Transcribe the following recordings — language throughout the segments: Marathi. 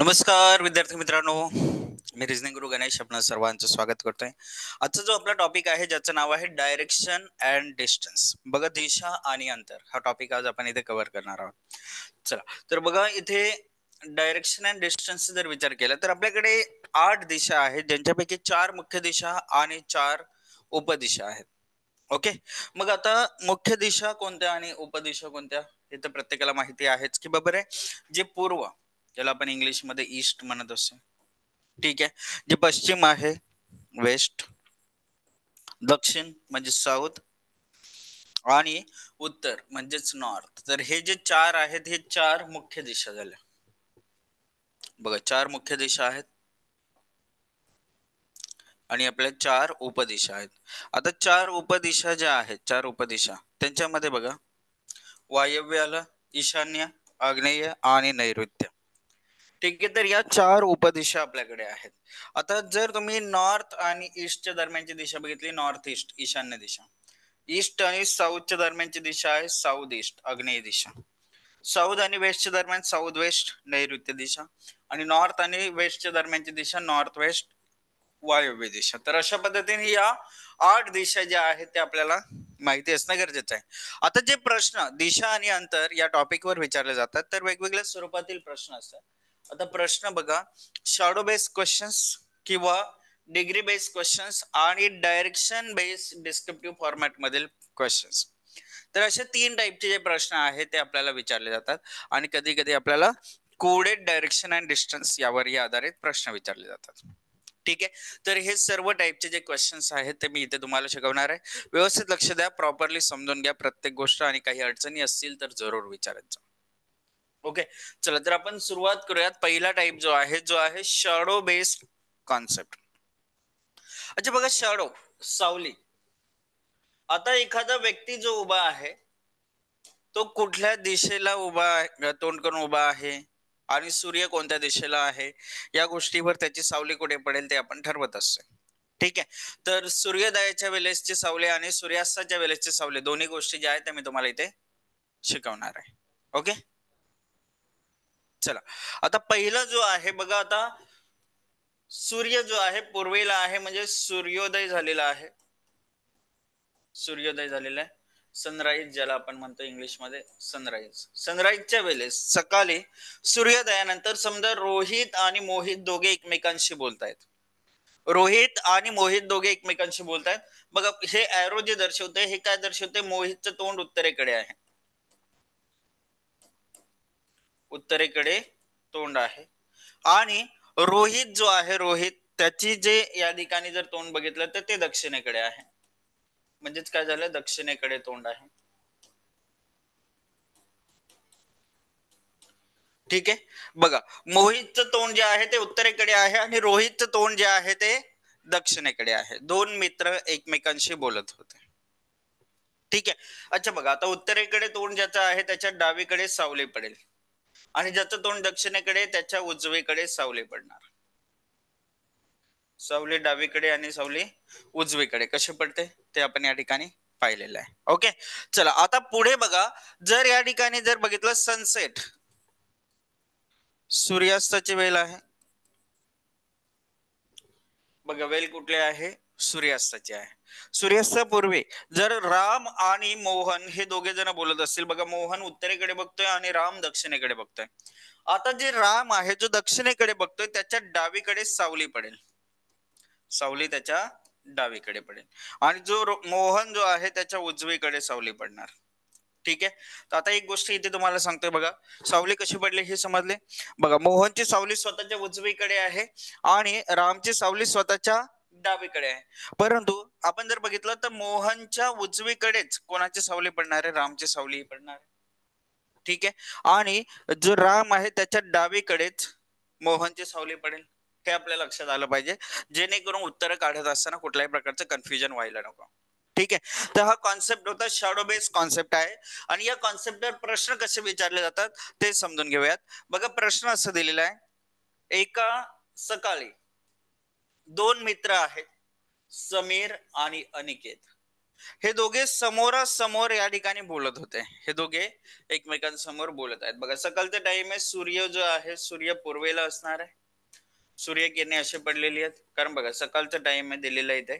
नमस्कार विद्यार्थी मित्रांनो, मी रिझनिंग गुरु गणेश आपणा सर्वांचं स्वागत करतोय. आजचा जो आपला टॉपिक आहे ज्याचं नाव आहे डायरेक्शन अँड डिस्टन्स. बघा, दिशा आणि अंतर हा टॉपिक आज आपण इथे कव्हर करणार आहोत. चला तर बघा, इथे डायरेक्शन अँड डिस्टन्स जर विचार केला तर आपल्याकडे 8 दिशा आहेत, ज्यांच्यापैकी 4 मुख्य दिशा आणि 4 उपदिशा आहेत. ओके. मग आता मुख्य दिशा कोणत्या आणि उपदिशा कोणत्या हे तर प्रत्येकाला माहिती आहेच की बाबा रे. जे पूर्व, ज्याला आपण इंग्लिश मध्ये ईस्ट म्हणत असतो, ठीक आहे. जे पश्चिम आहे वेस्ट, दक्षिण म्हणजे साऊथ आणि उत्तर म्हणजेच नॉर्थ. तर हे जे 4 आहेत हे 4 मुख्य दिशा झाल्या. बघा, 4 मुख्य दिशा आहेत आणि आपल्या 4 उपदिशा आहेत. आता 4 उपदिशा ज्या आहेत, 4 उपदिशा त्यांच्यामध्ये बघा, वायव्य आलं, ईशान्य, आग्नेय आणि नैऋत्य. ठीक आहे. तर या 4 उपदिशा आपल्याकडे आहेत. आता जर तुम्ही नॉर्थ आणि ईस्टच्या दरम्यानची दिशा बघितली, नॉर्थ ईस्ट ईशान्य दिशा, ईस्ट आणि साऊथच्या दरम्यानची दिशा आहे साऊथ ईस्ट आग्नेय दिशा, साऊथ आणि वेस्टच्या दरम्यान साऊथ वेस्ट नैऋत्य दिशा, आणि नॉर्थ आणि वेस्टच्या दरम्यानची दिशा नॉर्थ वेस्ट वायव्य दिशा. तर अशा पद्धतीने या 8 दिशा ज्या आहेत त्या आपल्याला माहिती असणं गरजेचं आहे. आता जे प्रश्न दिशा आणि अंतर या टॉपिकवर विचारले जातात तर वेगवेगळ्या स्वरूपातील प्रश्न असतात. आता प्रश्न बघा, शॅडो बेस्ड क्वेश्चन्स किंवा डिग्री बेस्ड क्वेश्चन्स आणि डायरेक्शन बेस्ड डिस्क्रिप्टिव्ह फॉर्मॅट मधील क्वेश्चन्स. तर अशा 3 टाईपचे जे प्रश्न आहेत ते आपल्याला विचारले जातात आणि कधी कधी आपल्याला कोडेड डायरेक्शन अँड डिस्टन्स यावर आधारित प्रश्न विचारले जातात. ठीक आहे. तर हे सर्व टाईपचे जे क्वेश्चन्स आहेत ते मी इथे तुम्हाला शिकवणार आहे. व्यवस्थित लक्ष द्या, प्रॉपरली समजून घ्या प्रत्येक गोष्ट, आणि काही अडचणी असतील तर जरूर विचारायचं. ओके. चला तर आपण सुरुवात करूयात. पहिला टाइप जो आहे शॅडो बेस्ड कॉन्सेप्ट. अच्छा बघा, शॅडो सावली. आता एखादा व्यक्ती जो उभा आहे तो कुठल्या दिशेला उभा आहे, तोंड करून उभा आहे, आणि सूर्य कोणत्या दिशेला आहे, या गोष्टीवर त्याची सावली कुठे पडेल ते आपण ठरवत असतो. ठीक आहे. तर सूर्योदयाच्या वेळेसचे सावले आणि सूर्यास्ताच्या वेळेसचे सावले दोन्ही गोष्टी ज्या आहेत त्या मी तुम्हाला इथे शिकवणार आहे. ओके. चला आता पहिला जो आहे बघा, आता सूर्य जो आहे पूर्वेला आहे म्हणजे सूर्योदय झालेला आहे. सूर्योदय झालेला आहे, सनराईज ज्याला आपण म्हणतो इंग्लिश मध्ये सनराईज. सनराईजच्या वेळेस सकाळी सूर्योदयानंतर समजा रोहित आणि मोहित दोघे एकमेकांशी बोलतायत. रोहित आणि मोहित दोघे एकमेकांशी बोलतायत. बघा, हे एरो जे दर्शवते हे काय दर्शवते, मोहितचं तोंड उत्तरेकडे आहे, उत्तरेकडे तोंड आहे. आणि रोहित जो आहे, रोहित त्याची जे या ठिकाणी जर तोंड बघितलं तर ते दक्षिणेकडे आहे, म्हणजेच काय झालं, दक्षिणेकडे तोंड आहे. ठीक आहे. बघा, मोहितचं तोंड जे आहे ते उत्तरेकडे आहे आणि रोहितचं तोंड जे आहे ते दक्षिणेकडे आहे. दोन मित्र एकमेकांशी बोलत होते. ठीक आहे. अच्छा बघा, आता उत्तरेकडे तोंड ज्याचं आहे त्याच्या डावीकडे सावली पडेल, आणि ज्याचं तोंड दक्षिणेकडे त्याच्या उजवीकडे सावली पडणार. सावली डावीकडे आणि सावली उजवीकडे कशी पडते ते आपण या ठिकाणी पाहिलेलं आहे. ओके. चला आता पुढे बघा, जर या ठिकाणी जर बघितलं सनसेट, सूर्यास्ताची वेळ आहे. बघा, वेळ कुठली आहे, सूर्यास्ताची आहे. सूर्यास्तापूर्वी जर राम आणि मोहन हे दोघे जण बोलत असतील, बघा मोहन उत्तरेकडे बघतोय आणि राम दक्षिणेकडे बघतोय. आता जे राम आहे जो दक्षिणेकडे बघतोय त्याच्या डावीकडे सावली पडेल, सावली त्याच्या डावीकडे पडेल, आणि जो मोहन जो आहे त्याच्या उजवीकडे सावली पडणार. ठीक आहे. तर आता एक गोष्ट इथे तुम्हाला सांगतोय बघा, सावली कशी पडली हे समजले. बघा, मोहनची सावली स्वतःच्या उजवीकडे आहे आणि रामची सावली स्वतःच्या डावीकडे आहे. परंतु आपण जर बघितलं तर मोहनच्या उजवीकडेच कोणाची सावली पडणार आहे, रामची सावली पडणार आहे. ठीक आहे. आणि जो राम आहे त्याच्या डावीकडेच मोहनची सावली पडेल, हे आपल्या लक्षात आलं पाहिजे, जेणेकरून उत्तर काढत असताना कुठल्याही प्रकारचं कन्फ्युजन व्हायला नको. ठीक आहे. तर हा कॉन्सेप्ट होता, शॅडो बेस्ड कॉन्सेप्ट आहे. आणि या कॉन्सेप्टवर प्रश्न कसे विचारले जातात ते समजून घेऊयात. बघा, प्रश्न असं दिलेला आहे, एका सकाळी दोन मित्र आहेत, समीर आणि अनिकेत. हे दोघे समोरासमोर या ठिकाणी बोलत होते. हे दोघे एकमेकांसमोर बोलत आहेत. बघा सकाळचा टाइम आहे. सूर्य जो आहे सूर्य पूर्वेला असणार आहे. सूर्यकिरणे असे पडलेली आहेत. कारण बघा सकाळचा टाइम आहे दिलेला इथे.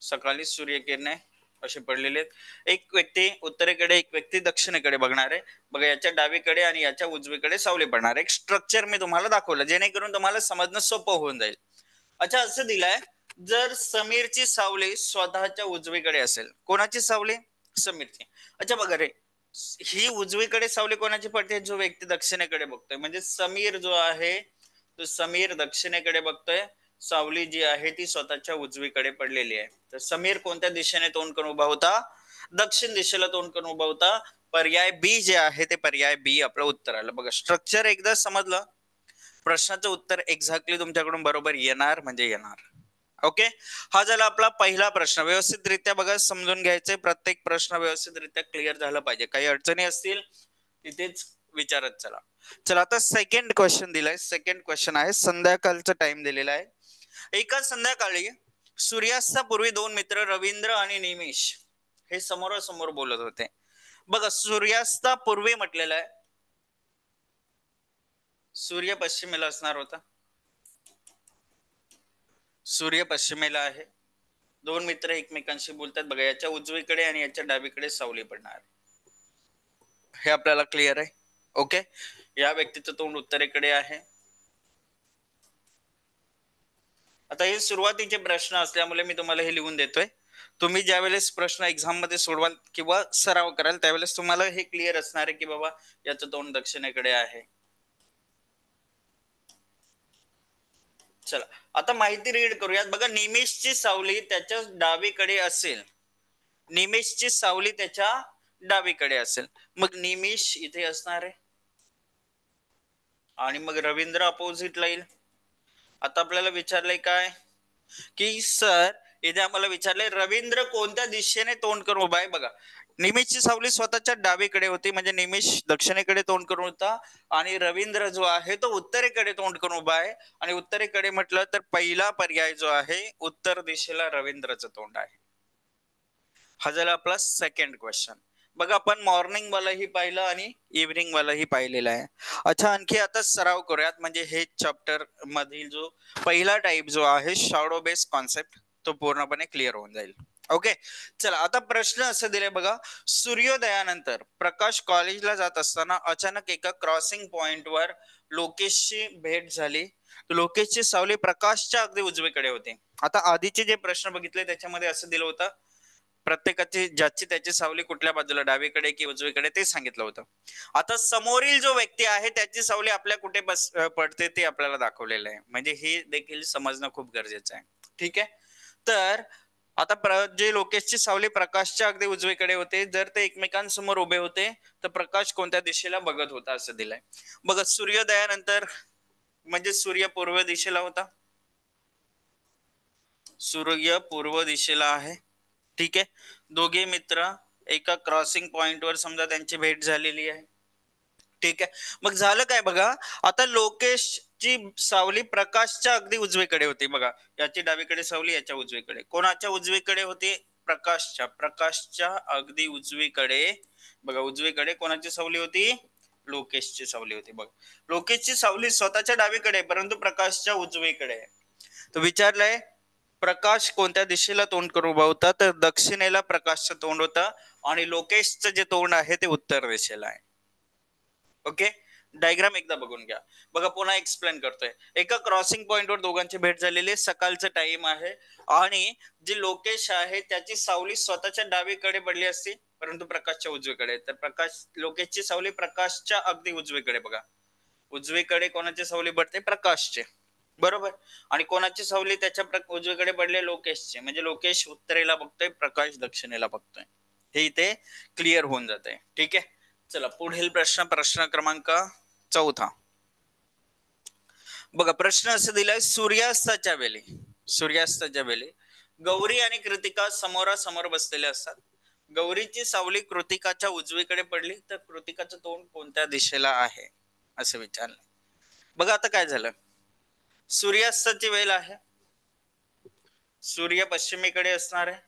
सकाळी सूर्यकिरणे असे पडलेले आहेत. एक व्यक्ती उत्तरेकडे एक व्यक्ती दक्षिणेकडे बघणार आहे. बघा याच्या डावीकडे आणि याच्या उजवीकडे सावली पडणार. एक स्ट्रक्चर मी तुम्हाला दाखवलं जेणेकरून तुम्हाला समजणं सोपं होऊन जाईल. अच्छा असं दिलंय, जर समीरची सावली स्वतःच्या उजवीकडे असेल. कोणाची सावली? समीरची. अच्छा बघा रे, ही उजवीकडे सावली कोणाची पडते? जो व्यक्ती दक्षिणेकडे बघतोय. म्हणजे समीर जो आहे तो समीर दक्षिणेकडे बघतोय. सावली जी आहे ती स्वतःच्या उजवीकडे पडलेली आहे. तर समीर कोणत्या दिशेने तोंड करून उभा होता? दक्षिण दिशेला तोंड करून उभा होता. पर्याय बी जे आहे ते पर्याय बी आपलं उत्तर आलं. बघा स्ट्रक्चर एकदा समजलं, प्रश्नाचं उत्तर एक्झॅक्टली तुमच्याकडून बरोबर येणार म्हणजे येणार. ओके, हा झाला आपला पहिला प्रश्न. व्यवस्थितरित्या बघा समजून घ्यायचे. प्रत्येक प्रश्न व्यवस्थितरित्या क्लिअर झाला पाहिजे. काही अडचणी असतील तिथेच विचारत चला. चला आता सेकंड क्वेश्चन दिलाय. सेकंड क्वेश्चन आहे, संध्याकाळचा टाइम दिलेला आहे. एका संध्याकाळी सूर्यास्तापूर्वी दोन मित्र रवींद्र आणि निमिष हे समोरासमोर बोलत होते. बघा सूर्यास्तापूर्वी म्हटलेलं आहे, सूर्य पश्चिमेला असणार होता. सूर्य पश्चिमेला आहे. दोन मित्र एकमेकांशी बोलतात. बघा याच्या उजवीकडे आणि याच्या डावीकडे सावली पडणार. हे आपल्याला क्लिअर आहे. ओके, या व्यक्तीचं तोंड उत्तरेकडे आहे. आता हे सुरुवातीचे प्रश्न असल्यामुळे मी तुम्हाला हे लिहून देतोय. तुम्ही ज्यावेळेस प्रश्न एक्झाम मध्ये सोडवाल किंवा सराव कराल त्यावेळेस तुम्हाला हे क्लिअर असणार आहे की बाबा याचं तोंड दक्षिणेकडे आहे. चला आता माहिती रीड करूयात. बघा निमेशची सावली त्याच्या डावीकडे असेल. निमेशची सावली त्याच्या डावीकडे असेल. मग निमेश इथे असणार आहे आणि मग रवींद्र अपोजिटला येईल. आता आपल्याला विचारलंय काय की सर इथे आम्हाला विचारलंय रवींद्र कोणत्या दिशेने तोंड करून उभा आहे. बघा निमेशची सावली स्वतःच्या डावीकडे होती म्हणजे निमेश दक्षिणेकडे तोंड करून होता आणि रवींद्र जो आहे तो उत्तरेकडे तोंड करून उभा आहे. आणि उत्तरेकडे म्हटलं तर पहिला पर्याय जो आहे उत्तर दिशेला रवींद्रचं तोंड आहे. हा झाला आपला सेकंड क्वेश्चन. बघा आपण मॉर्निंग वालाही पाहिलं आणि इव्हनिंग वालाही पाहिलेला आहे. अच्छा आणखी आता सराव करूयात म्हणजे हे चॅप्टर मधील जो पहिला टाइप जो आहे शॅडो बेस्ड कॉन्सेप्ट तो पूर्णपणे क्लिअर होऊन जाईल. ओके, चला आता प्रश्न असं दिलाय बघा, सूर्योदयानंतर प्रकाश कॉलेजला जात असताना अचानक एका क्रॉसिंग पॉइंट वर लोकेशची भेट झाली. लोकेशची सावली प्रकाशच्या अगदी उजवीकडे होती. आता आधीचे जे प्रश्न बघितले त्याच्यामध्ये असं दिलं होतं प्रत्येकाची ज्याची त्याची सावली कुठल्या बाजूला डावीकडे की उजवीकडे ते सांगितलं होतं. आता समोरील जो व्यक्ती आहे त्याची सावली आपल्या कुठे पडते ते आपल्याला दाखवलेलं आहे. म्हणजे हे देखील समजणं खूप गरजेचं आहे. ठीक आहे, तर आता जे लोकेशची सावली प्रकाशच्या अगदी उजवीकडे होते. जर ते एकमेकांसमोर उभे होते तर प्रकाश कोणत्या दिशेला बघत होता असं दिलंय. बघा सूर्योदयानंतर म्हणजे सूर्य पूर्व दिशेला होता. सूर्य पूर्व दिशेला आहे. ठीक आहे, दोघे मित्र एका क्रॉसिंग पॉइंट वर समजा त्यांची भेट झालेली आहे. ठीक आहे, मग झालं काय बघा, आता लोकेशची सावली प्रकाशच्या अगदी उजवीकडे होती. बघा याची डावीकडे सावली याच्या उजवीकडे. कोणाच्या उजवीकडे होती? प्रकाशच्या अगदी उजवीकडे. बघा उजवीकडे कोणाची सावली होती? लोकेशची सावली होती. बघ लोकेशची सावली स्वतःच्या डावीकडे परंतु प्रकाशच्या उजवीकडे. तो विचारलंय प्रकाश कोणत्या दिशेला तोंड करून उभा होता, तर दक्षिणेला प्रकाशचं तोंड होतं आणि लोकेशचं जे तोंड आहे ते उत्तर दिशेला आहे. ओके, डायग्राम एकदा बघून घ्या. बघा पुन्हा एक्सप्लेन करतोय. एका क्रॉसिंग पॉइंट वर दोघांची भेट झालेली, सकाळचं टाइम आहे आणि जे लोकेश आहे त्याची सावली स्वतःच्या डावीकडे पडली असती परंतु प्रकाशच्या उजवीकडे. तर लोकेशची सावली प्रकाशच्या अगदी उजवीकडे. बघा उजवीकडे कोणाची सावली पडते? प्रकाशचे, बरोबर. आणि कोणाची सावली त्याच्या उजवीकडे पडले? लोकेशचे. म्हणजे लोकेश उत्तरेला बघतोय, प्रकाश दक्षिणेला बघतोय. हे इथे क्लिअर होऊन जाते. ठीक आहे, चला पुढील प्रश्न, प्रश्न क्रमांक 4. बघा प्रश्न असं दिलाय, सूर्यास्ताच्या वेळी गौरी आणि कृतिका समोरासमोर बसलेले असतात. गौरीची सावली कृतिकाच्या उजवीकडे पडली तर कृतिकाचं तोंड कोणत्या दिशेला आहे असं विचारलं. बघा आता काय झालं, सूर्यास्ताची वेळ आहे, सूर्य पश्चिमेकडे असणार आहे.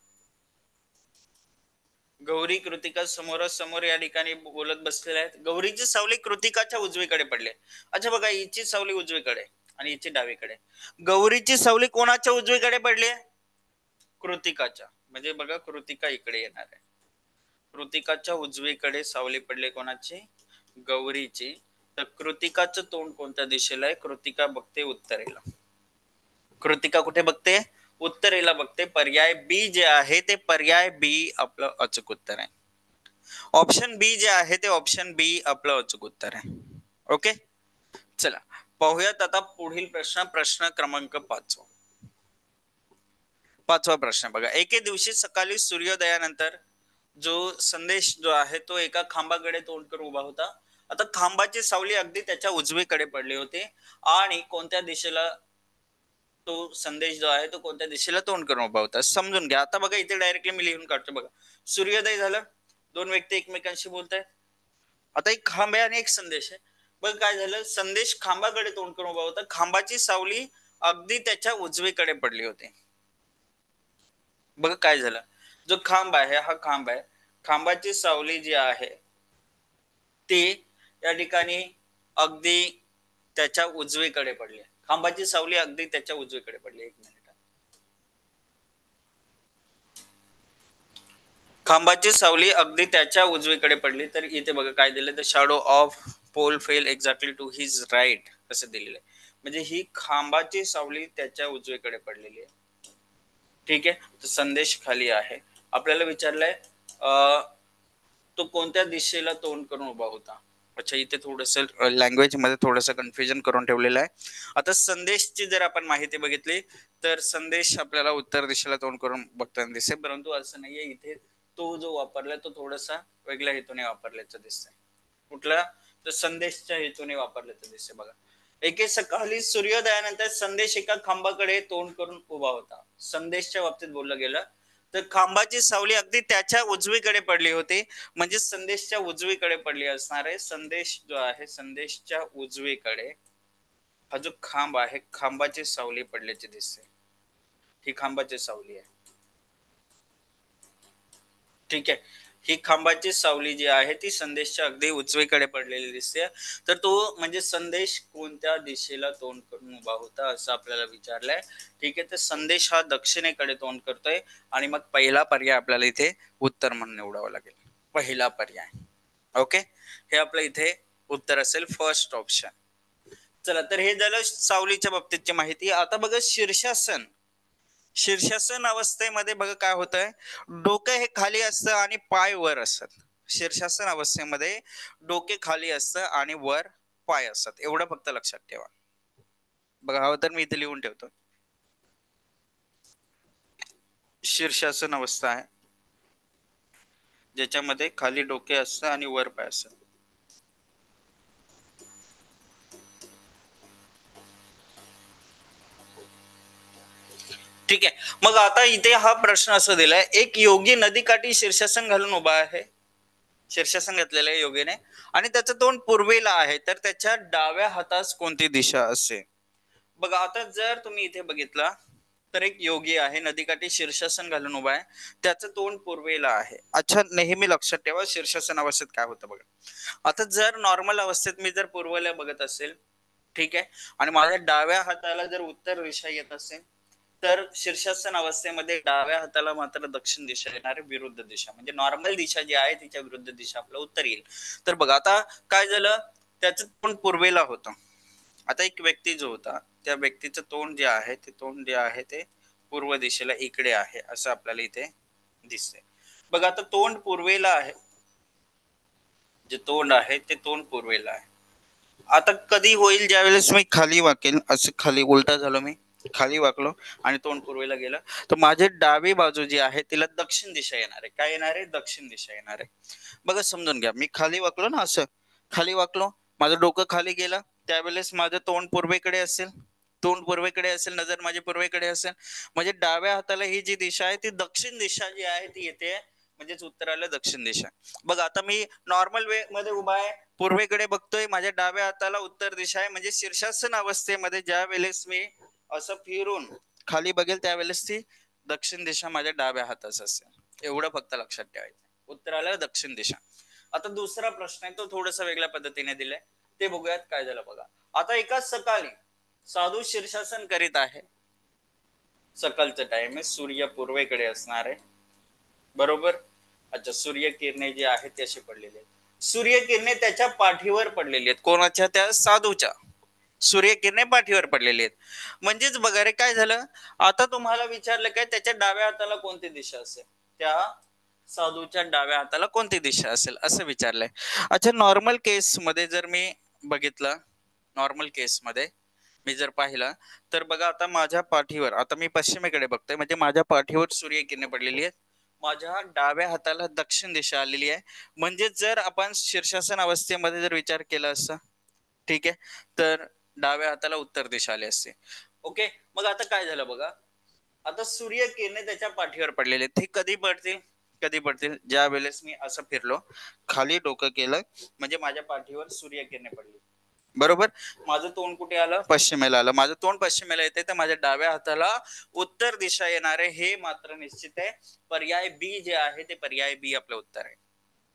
गौरी कृतिका समोरासमोर या ठिकाणी बोलत बसलेल्या आहेत. गौरीची सावली कृतिकाच्या उजवीकडे पडली. अच्छा बघा, हिची सावली उजवीकडे आणि हिची डावीकडे. गौरीची सावली कोणाच्या उजवीकडे पडली? कृतिकाच्या. म्हणजे बघा, कृतिका इकडे येणार आहे. कृतिकाच्या उजवीकडे सावली पडली कोणाची? गौरीची. तर कृतिकाचं तोंड कोणत्या दिशेला आहे? कृतिका बघते उत्तरेला. कृतिका कुठे बघते? उत्तरेला बघते. पर्याय बी जे आहे ते पर्याय बी आपलं अचूक उत्तर आहे. ऑप्शन बी जे आहे ते ऑप्शन बी आपलं अचूक उत्तर आहे. ओके, चला पाहूयात आता पुढील प्रश्न. प्रश्न क्रमांक 5. पाचवा प्रश्न बघा. एके दिवशी सकाळी सूर्योदयानंतर जो संदेश जो आहे तो एका खांबाकडे तोंड करून उभा होता. आता खांबाची सावली अगदी त्याच्या उजवीकडे पडली होती आणि कोणत्या दिशेला तो संदेश जो आहे तो कोणत्या दिशेला तोंड करून उभा होता समजून घ्या. आता बघा, इथे डायरेक्टली मी लिहून काढतो. बघा, सूर्योदय झालं, दोन व्यक्ती एकमेकांशी बोलतायत. आता एक खांब आहे आणि एक संदेश आहे. बघ काय झालं, संदेश खांबाकडे तोंड करून उभा होता. खांबाची सावली अगदी त्याच्या उजवीकडे पडली होती. बघा काय झालं, जो खांब आहे हा खांब आहे, खांबाची सावली जी आहे ती या ठिकाणी अगदी त्याच्या उजवीकडे पडली. खांबाची सावली अगदी त्याच्या उजवीकडे पडली. एक मिनिट. खांबाची सावली अगदी त्याच्या उजवीकडे पडली. तर इथे बघा काय दिलं, the shadow of pole fell exactly to his right असं दिलेलं आहे. म्हणजे ही खांबाची सावली त्याच्या उजवीकडे पडलेली आहे. ठीक आहे, तर संदेश खाली आहे. आपल्याला विचारलंय तो कोणत्या दिशेला तोंड करून उभा होता. अच्छा, इथे थोडस लँग्वेज मध्ये थोडस कन्फ्युजन करून ठेवलेलं आहे. आता संदेशची जर आपण माहिती बघितली तर संदेश आपल्याला उत्तर दिशेला तोंड करून बघताना दिसेल, परंतु असं नाहीये. इथे तो जो वापरलाय तो थोडासा वेगळ्या हेतूने वापरल्याचं दिसतंय. कुठला? तर संदेशच्या हेतूने वापरल्याचं दिसते. बघा, एके सकाळी सूर्योदयानंतर संदेश एका खांबाकडे तोंड करून उभा होता. संदेशच्या बाबतीत बोललं गेलं तर खांबाची सावली अगदी त्याच्या उजवीकडे पडली होती. म्हणजे संदेशच्या उजवीकडे पडली असणार आहे. संदेश जो आहे संदेशच्या उजवीकडे हा जो खांब आहे खांबाची सावली पडल्याची दिसते. ही खांबाची सावली आहे. ठीक आहे, ही खांबाची सावली जी आहे ती संदेशच्या अगदी उजवीकडे पडलेली दिसते. तर तो म्हणजे संदेश कोणत्या दिशेला तोंड करून उभा होता असं आपल्याला विचारलंय. ठीक आहे, तर संदेश हा दक्षिणेकडे तोंड करतोय आणि मग पहिला पर्याय आपल्याला इथे उत्तर म्हणून निवडावं लागेल. पहिला पर्याय. ओके, हे आपलं इथे उत्तर असेल, फर्स्ट ऑप्शन. चला, तर हे झालं सावलीच्या बाबतीतची माहिती. आता बघा शीर्षासन. शीर्षासन अवस्थेमध्ये बघा काय होत आहे, डोकं हे खाली असतं आणि पाय वर असतात. शीर्षासन अवस्थेमध्ये डोके खाली असतं आणि वर पाय असतात. एवढं फक्त लक्षात ठेवा. बघा, हवं तर मी इथे लिहून ठेवतो. शीर्षासन अवस्था आहे ज्याच्यामध्ये खाली डोके असतं आणि वर पाय असतात. ठीक आहे, मग आता इथे हा प्रश्न असं दिलाय, एक योगी नदीकाठी शीर्षासन घालून उभा आहे. शीर्षासन घातलेलं आहे योगीने आणि त्याचं तोंड पूर्वेला आहे. तर त्याच्या डाव्या हातास कोणती दिशा असेल? बघा, आता जर तुम्ही इथे बघितला तर एक योगी आहे, नदीकाठी शीर्षासन घालून उभा आहे, त्याचं तोंड पूर्वेला आहे. अच्छा, नेहमी लक्षात ठेवा शीर्षासन अवस्थेत काय होतं. बघा, आता जर नॉर्मल अवस्थेत मी जर पूर्वेला बघत असेल, ठीक आहे, आणि माझ्या डाव्या हाताला जर उत्तर दिशा येत असेल तर शीर्षासन अवस्थेमध्ये डाव्या हाताला मात्र दक्षिण दिशा येणार, विरुद्ध दिशा. म्हणजे नॉर्मल दिशा जी आहे तिच्या विरुद्ध दिशा आपलं उत्तर येईल. तर बघा आता काय झालं, त्याचं तोंड पूर्वेला होतं. आता एक व्यक्ती जो होता त्या व्यक्तीचं तोंड जे आहे ते तोंड जे आहे ते पूर्व दिशेला इकडे आहे असं आपल्याला इथे दिसतंय. बघा, आता तोंड पूर्वेला आहे, जे तोंड आहे ते तोंड पूर्वेला आहे. आता कधी होईल ज्यावेळेस मी खाली वाकेल, असं खाली उलटा झालो, मी खाली वाकलो आणि तोंड पूर्वेला गेलं, तर माझी डावी बाजू जी आहे तिला दक्षिण दिशा येणार आहे. काय येणार आहे? दक्षिण दिशा येणार आहे. बघा समजून घ्या, मी खाली वाकलो ना, असं खाली वाकलो, माझं डोकं खाली गेलं, त्यावेळेस माझं तोंड पूर्वेकडे असेल. तोंड पूर्वेकडे असेल, नजर माझी पूर्वेकडे असेल, म्हणजे डाव्या हाताला ही जी दिशा आहे ती दक्षिण दिशा जी आहे ती येते, म्हणजेच उत्तराला दक्षिण दिशा. बघा, आता मी नॉर्मल वे मध्ये उभा आहे, पूर्वेकडे बघतोय, माझ्या डाव्या हाताला उत्तर दिशा आहे. म्हणजे शीर्षासन अवस्थेमध्ये ज्या वेळेस मी असं फिरून खाली बघेल त्यावेळेस ती दक्षिण दिशा माझ्या डाव्या हाताच असेल. एवढं फक्त लक्षात ठेवायचं. उत्तर आलं दक्षिण दिशा. आता दुसरा प्रश्न आहे तो थोडासा वेगळ्या पद्धतीने दिलाय, ते बघूयात काय झालं बघा. आता एकाच सकाळी साधू शीर्षासन करीत आहे. सकाळचा टाइम आहे, सूर्य पूर्वेकडे असणार आहे, बरोबर. अच्छा, सूर्यकिरणे जे आहेत ते असे पडलेले आहेत. सूर्यकिरणे त्याच्या पाठीवर पडलेली आहेत. कोणाच्या? त्या साधूच्या. सूर्यकिरणे पाठीवर पडलेली आहेत. म्हणजेच बघा रे काय झालं, आता तुम्हाला विचारलं काय त्याच्या डाव्या हाताला कोणती दिशा असेल, त्या साधूच्या डाव्या हाताला कोणती दिशा असेल असं विचारलंय. अच्छा, नॉर्मल केस मध्ये जर मी बघितलं, नॉर्मल केस मध्ये मी जर पाहिलं तर बघा, आता माझ्या पाठीवर, आता मी पश्चिमेकडे बघतोय म्हणजे माझ्या पाठीवर सूर्यकिरणे पडलेली आहेत, माझ्या डाव्या हाताला दक्षिण दिशा आलेली आहे. म्हणजे जर आपण शीर्षासन अवस्थेमध्ये जर विचार केला असता, ठीक आहे, तर डाव्या हाताला उत्तर दिशा आली असते. ओके, मग आता काय झालं बघा, आता सूर्यकिरणे त्याच्या पाठीवर पडलेले, ते कधी पडतील? कधी पडतील? ज्या वेळेस मी असं फिरलो, खाली डोकं केलं, म्हणजे माझ्या पाठीवर सूर्यकिरणे पडली, बरोबर. माझं तोंड कुठे आलं? पश्चिमेला आलं. माझं तोंड पश्चिमेला येते तर माझ्या डाव्या हाताला उत्तर दिशा येणार आहे, हे मात्र निश्चित आहे. पर्याय बी जे आहे ते पर्याय बी आपलं उत्तर आहे.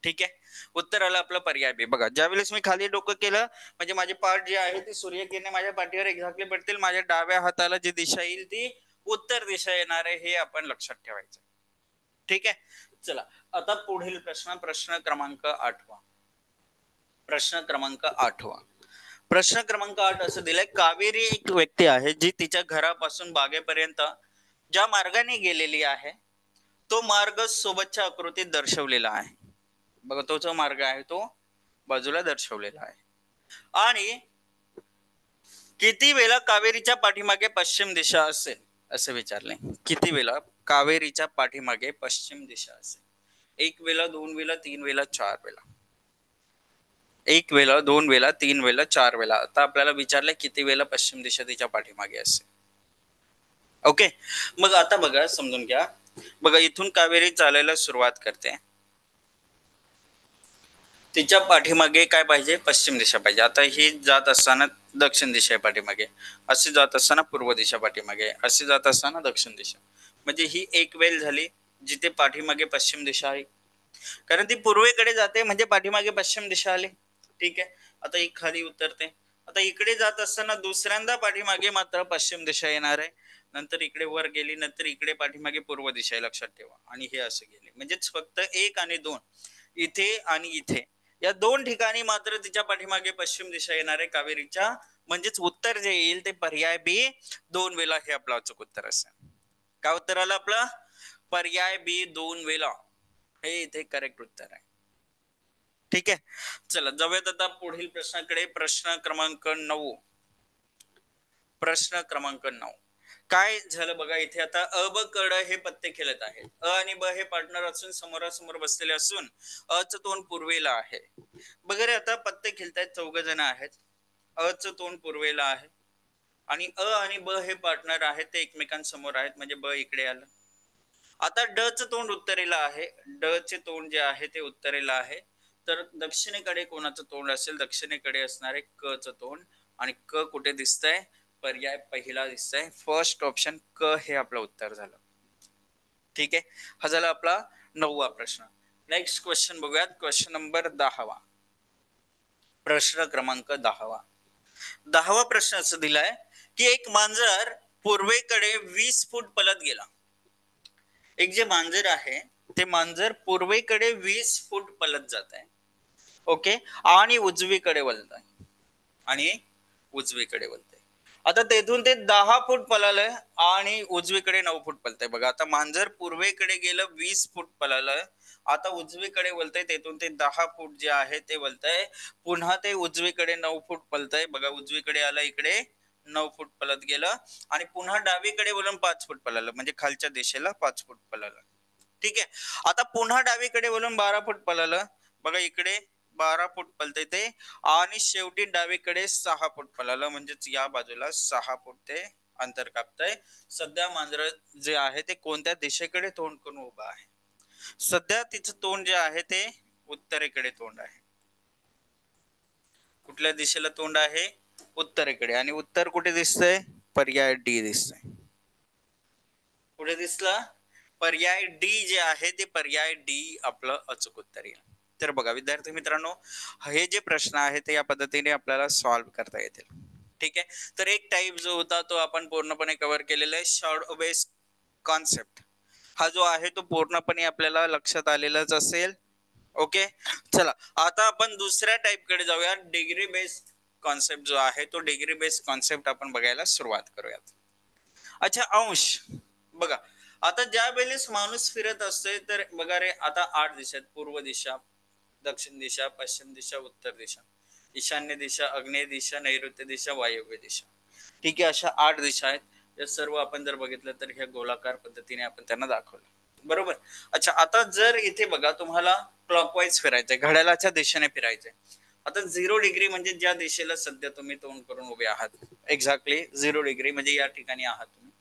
ठीक आहे, उत्तर आलं आपलं पर्याय बी. बघा, ज्या वेळेस मी खाली डोकं केलं म्हणजे माझे पाठ जे आहे ते सूर्यकिरणे माझ्या पाठीवर एक्झॅक्टली पडतील, माझ्या डाव्या हाताला जी दिशा येईल ती उत्तर दिशा येणार आहे, हे आपण लक्षात ठेवायचं. ठीक आहे, चला आता पुढील प्रश्न, प्रश्न क्रमांक 8. प्रश्न क्रमांक 8. प्रश्न क्रमांक 8 असं दिलंय, कावेरी एक व्यक्ती आहे जी तिच्या घरापासून बागेपर्यंत ज्या मार्गाने गेलेली आहे तो मार्ग सोबतच्या आकृतीत दर्शवलेला आहे. बघा, तो जो मार्ग आहे तो बाजूला दर्शवलेला आहे. आणि किती वेळा कावेरीच्या पाठीमागे पश्चिम दिशा असेल असं विचारले. किती वेळा कावेरीच्या पाठीमागे पश्चिम दिशा असेल? एक वेळा, दोन वेळा, तीन वेळा, चार वेळा. एक वेळा, दोन वेळा, तीन वेळा, चार वेळा. आता आपल्याला विचारलंय किती वेळा पश्चिम दिशा तिच्या पाठीमागे असेल. ओके, मग आता बघा, समजून घ्या. बघा, इथून कावेरी चालायला सुरुवात करते, तिच्या पाठीमागे काय पाहिजे? पश्चिम दिशा पाहिजे. आता ही जात असताना दक्षिण दिशा पाठीमागे, अशी जात असताना पूर्व दिशा पाठीमागे, अशी जात असताना दक्षिण दिशा. म्हणजे ही एक वेळ झाली जिथे पाठीमागे पश्चिम दिशा आहे, कारण ती पूर्वेकडे जाते म्हणजे पाठीमागे पश्चिम दिशा आली. ठीक आहे, आता ही खाली उतरते, आता इकडे जात असताना दुसऱ्यांदा पाठीमागे मात्र पश्चिम दिशा येणार आहे, नंतर इकडे वर गेली, नंतर इकडे पाठीमागे पूर्व दिशा आहे, लक्षात ठेवा. आणि हे असं गेले, म्हणजेच फक्त एक आणि दोन, इथे आणि इथे, या दोन ठिकाणी मात्र तिच्या पाठीमागे पश्चिम दिशा येणार आहे कावेरीच्या. म्हणजेच उत्तर जे येईल ते पर्याय बी, दोन वेळा, हे आपलं अचूक उत्तर असेल. काय उत्तर आलं आपलं? पर्याय बी, दोन वेळा, हे इथे करेक्ट उत्तर आहे. ठीक आहे, चला जाऊयात आता पुढील प्रश्नाकडे. प्रश्न क्रमांक 9. प्रश्न क्रमांक 9 काय झालं बघा, इथे आता अ ब क हे पत्ते खेळत आहेत. अ आणि ब हे पार्टनर असून समोरासमोर बसलेले असून अ च तोंड पूर्वेला आहे. बघा रे, आता पत्ते खेळतायत, 4 जण आहेत. अ च तोंड पूर्वेला आहे आणि अ आणि ब हे पार्टनर आहेत, ते एकमेकांसमोर आहेत, म्हणजे ब इकडे आलं. आता ड च तोंड उत्तरेला आहे, ड चे तोंड जे आहे ते उत्तरेला आहे. तर दक्षिणेकडे कोणाचं तोंड असेल? दक्षिणेकडे असणारे क च तोंड. आणि क कुठे दिसतंय? पर्याय पहिला दिसतंय, फर्स्ट ऑप्शन क हे आपलं उत्तर झालं. ठीक आहे, हा झाला आपला 9वा प्रश्न. नेक्स्ट क्वेश्चन बघूयात, क्वेश्चन नंबर 10. प्रश्न क्रमांक 10. 10वा प्रश्न असं दिलाय की एक मांजर पूर्वेकडे 20 फूट पळत गेला. एक जे मांजर आहे ते मांजर पूर्वेकडे 20 फूट पळत जात आहे. ओके, आणि उजवीकडे वळत आहे, आणि उजवीकडे वळत आहे. आता तेथून ते 10 फूट पळालंय आणि उजवीकडे 9 फूट पळतंय. बघा, आता मांजर पूर्वेकडे गेलं, 20 फूट पळालंय, आता उजवीकडे वळतंय, तेथून ते 10 फूट जे आहे ते वळतंय, पुन्हा ते उजवीकडे 9 फूट पळतंय. बघा, उजवीकडे आलं, इकडे 9 फूट पळत गेलं, आणि पुन्हा डावीकडे वळून 5 फूट पळालं, म्हणजे खालच्या दिशेला 5 फूट पळालं. ठीक आहे, आता पुन्हा डावीकडे वळून 12 फूट पळालं. बघा, इकडे 12 फूट पळते ते, आणि शेवटी डावीकडे 6 फूट पळालं, म्हणजेच या बाजूला 6 फूट ते अंतर कापतंय. सध्या मांजर जे आहे ते कोणत्या दिशेकडे तोंड करून उभा आहे? सध्या तिचं तोंड जे आहे ते उत्तरेकडे तोंड आहे. कुठल्या दिशेला तोंड आहे? उत्तरेकडे. आणि उत्तर कुठे दिसतंय? पर्याय डी दिसतंय. कुठे दिसला? पर्याय डी जे आहे ते पर्याय डी आपलं अचूक उत्तर येईल. तर बघा विद्यार्थी मित्रांनो, हे जे प्रश्न आहे ते या पद्धतीने आपल्याला सॉल्व्ह करता येतील. ठीक आहे. तर एक टाइप जो होता तो आपण पूर्णपणे कव्हर केलेला आहे, शॅडो बेस्ड कॉन्सेप्ट. हा जो आहे तो पूर्णपणे आपल्याला लक्षात आलेलाच असेल. ओके. चला आता आपण दुसऱ्या टाइप कडे जाऊया. डिग्री बेस्ड कॉन्सेप्ट जो आहे तो डिग्री बेस्ड कॉन्सेप्ट आपण बघायला सुरुवात करूयात. अच्छा, अंश बघा. आता ज्या वेळेस माणूस फिरत असतोय तर बघा रे, आता 8 दिशा आहेत. पूर्व दिशा, दक्षिण दिशा, पश्चिम दिशा, उत्तर दिशा, ईशान्य दिशा, आग्नेय दिशा, नैऋत्य दिशा, वायव्य दिशा. ठीक आहे, अशा 8 दिशा आहेत. या सर्व आपण जर बघितलं तर ह्या गोलाकार पद्धतीने आपण त्यांना दाखवलं. बरोबर. अच्छा, आता जर इथे बघा तुम्हाला क्लॉकवाईज फिरायचंय, घड्याळाच्या दिशेने फिरायचंय. आता 0 डिग्री म्हणजे ज्या दिशेला सध्या तुम्ही तोंड करून उभे आहात, एक्झॅक्टली 0 डिग्री म्हणजे या ठिकाणी आहात तुम्ही.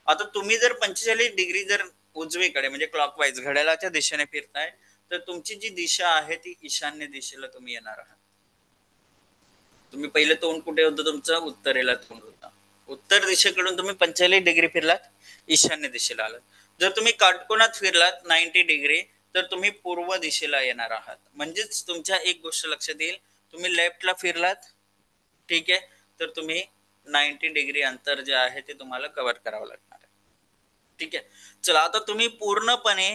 आता तुम्ही जर 45 डिग्री जर उजवीकडे म्हणजे क्लॉकवाईज घड्याळाच्या दिशेने फिरताय, तर तुमची जी दिशा आहे ती ईशान्य दिशेला तुम्ही येणार आहात. तुम्ही पहिले तोंड कुठे होतं तुमचं? उत्तरेला तोंड होता. उत्तर दिशेकडून तुम्ही 45 डिग्री फिरलात, ईशान्य दिशेला आलात. जर तुम्ही काटकोनात फिरलात 90 डिग्री, तर तुम्ही पूर्व दिशेला येणार आहात. म्हणजेच तुमच्या एक गोष्ट लक्षात येईल, तुम्ही लेफ्टला फिरलात, ठीक आहे, तर तुम्ही 90 डिग्री अंतर जे आहे ते तुम्हाला कव्हर करावं लागणार आहे. ठीक आहे. चला आता तुम्ही पूर्णपणे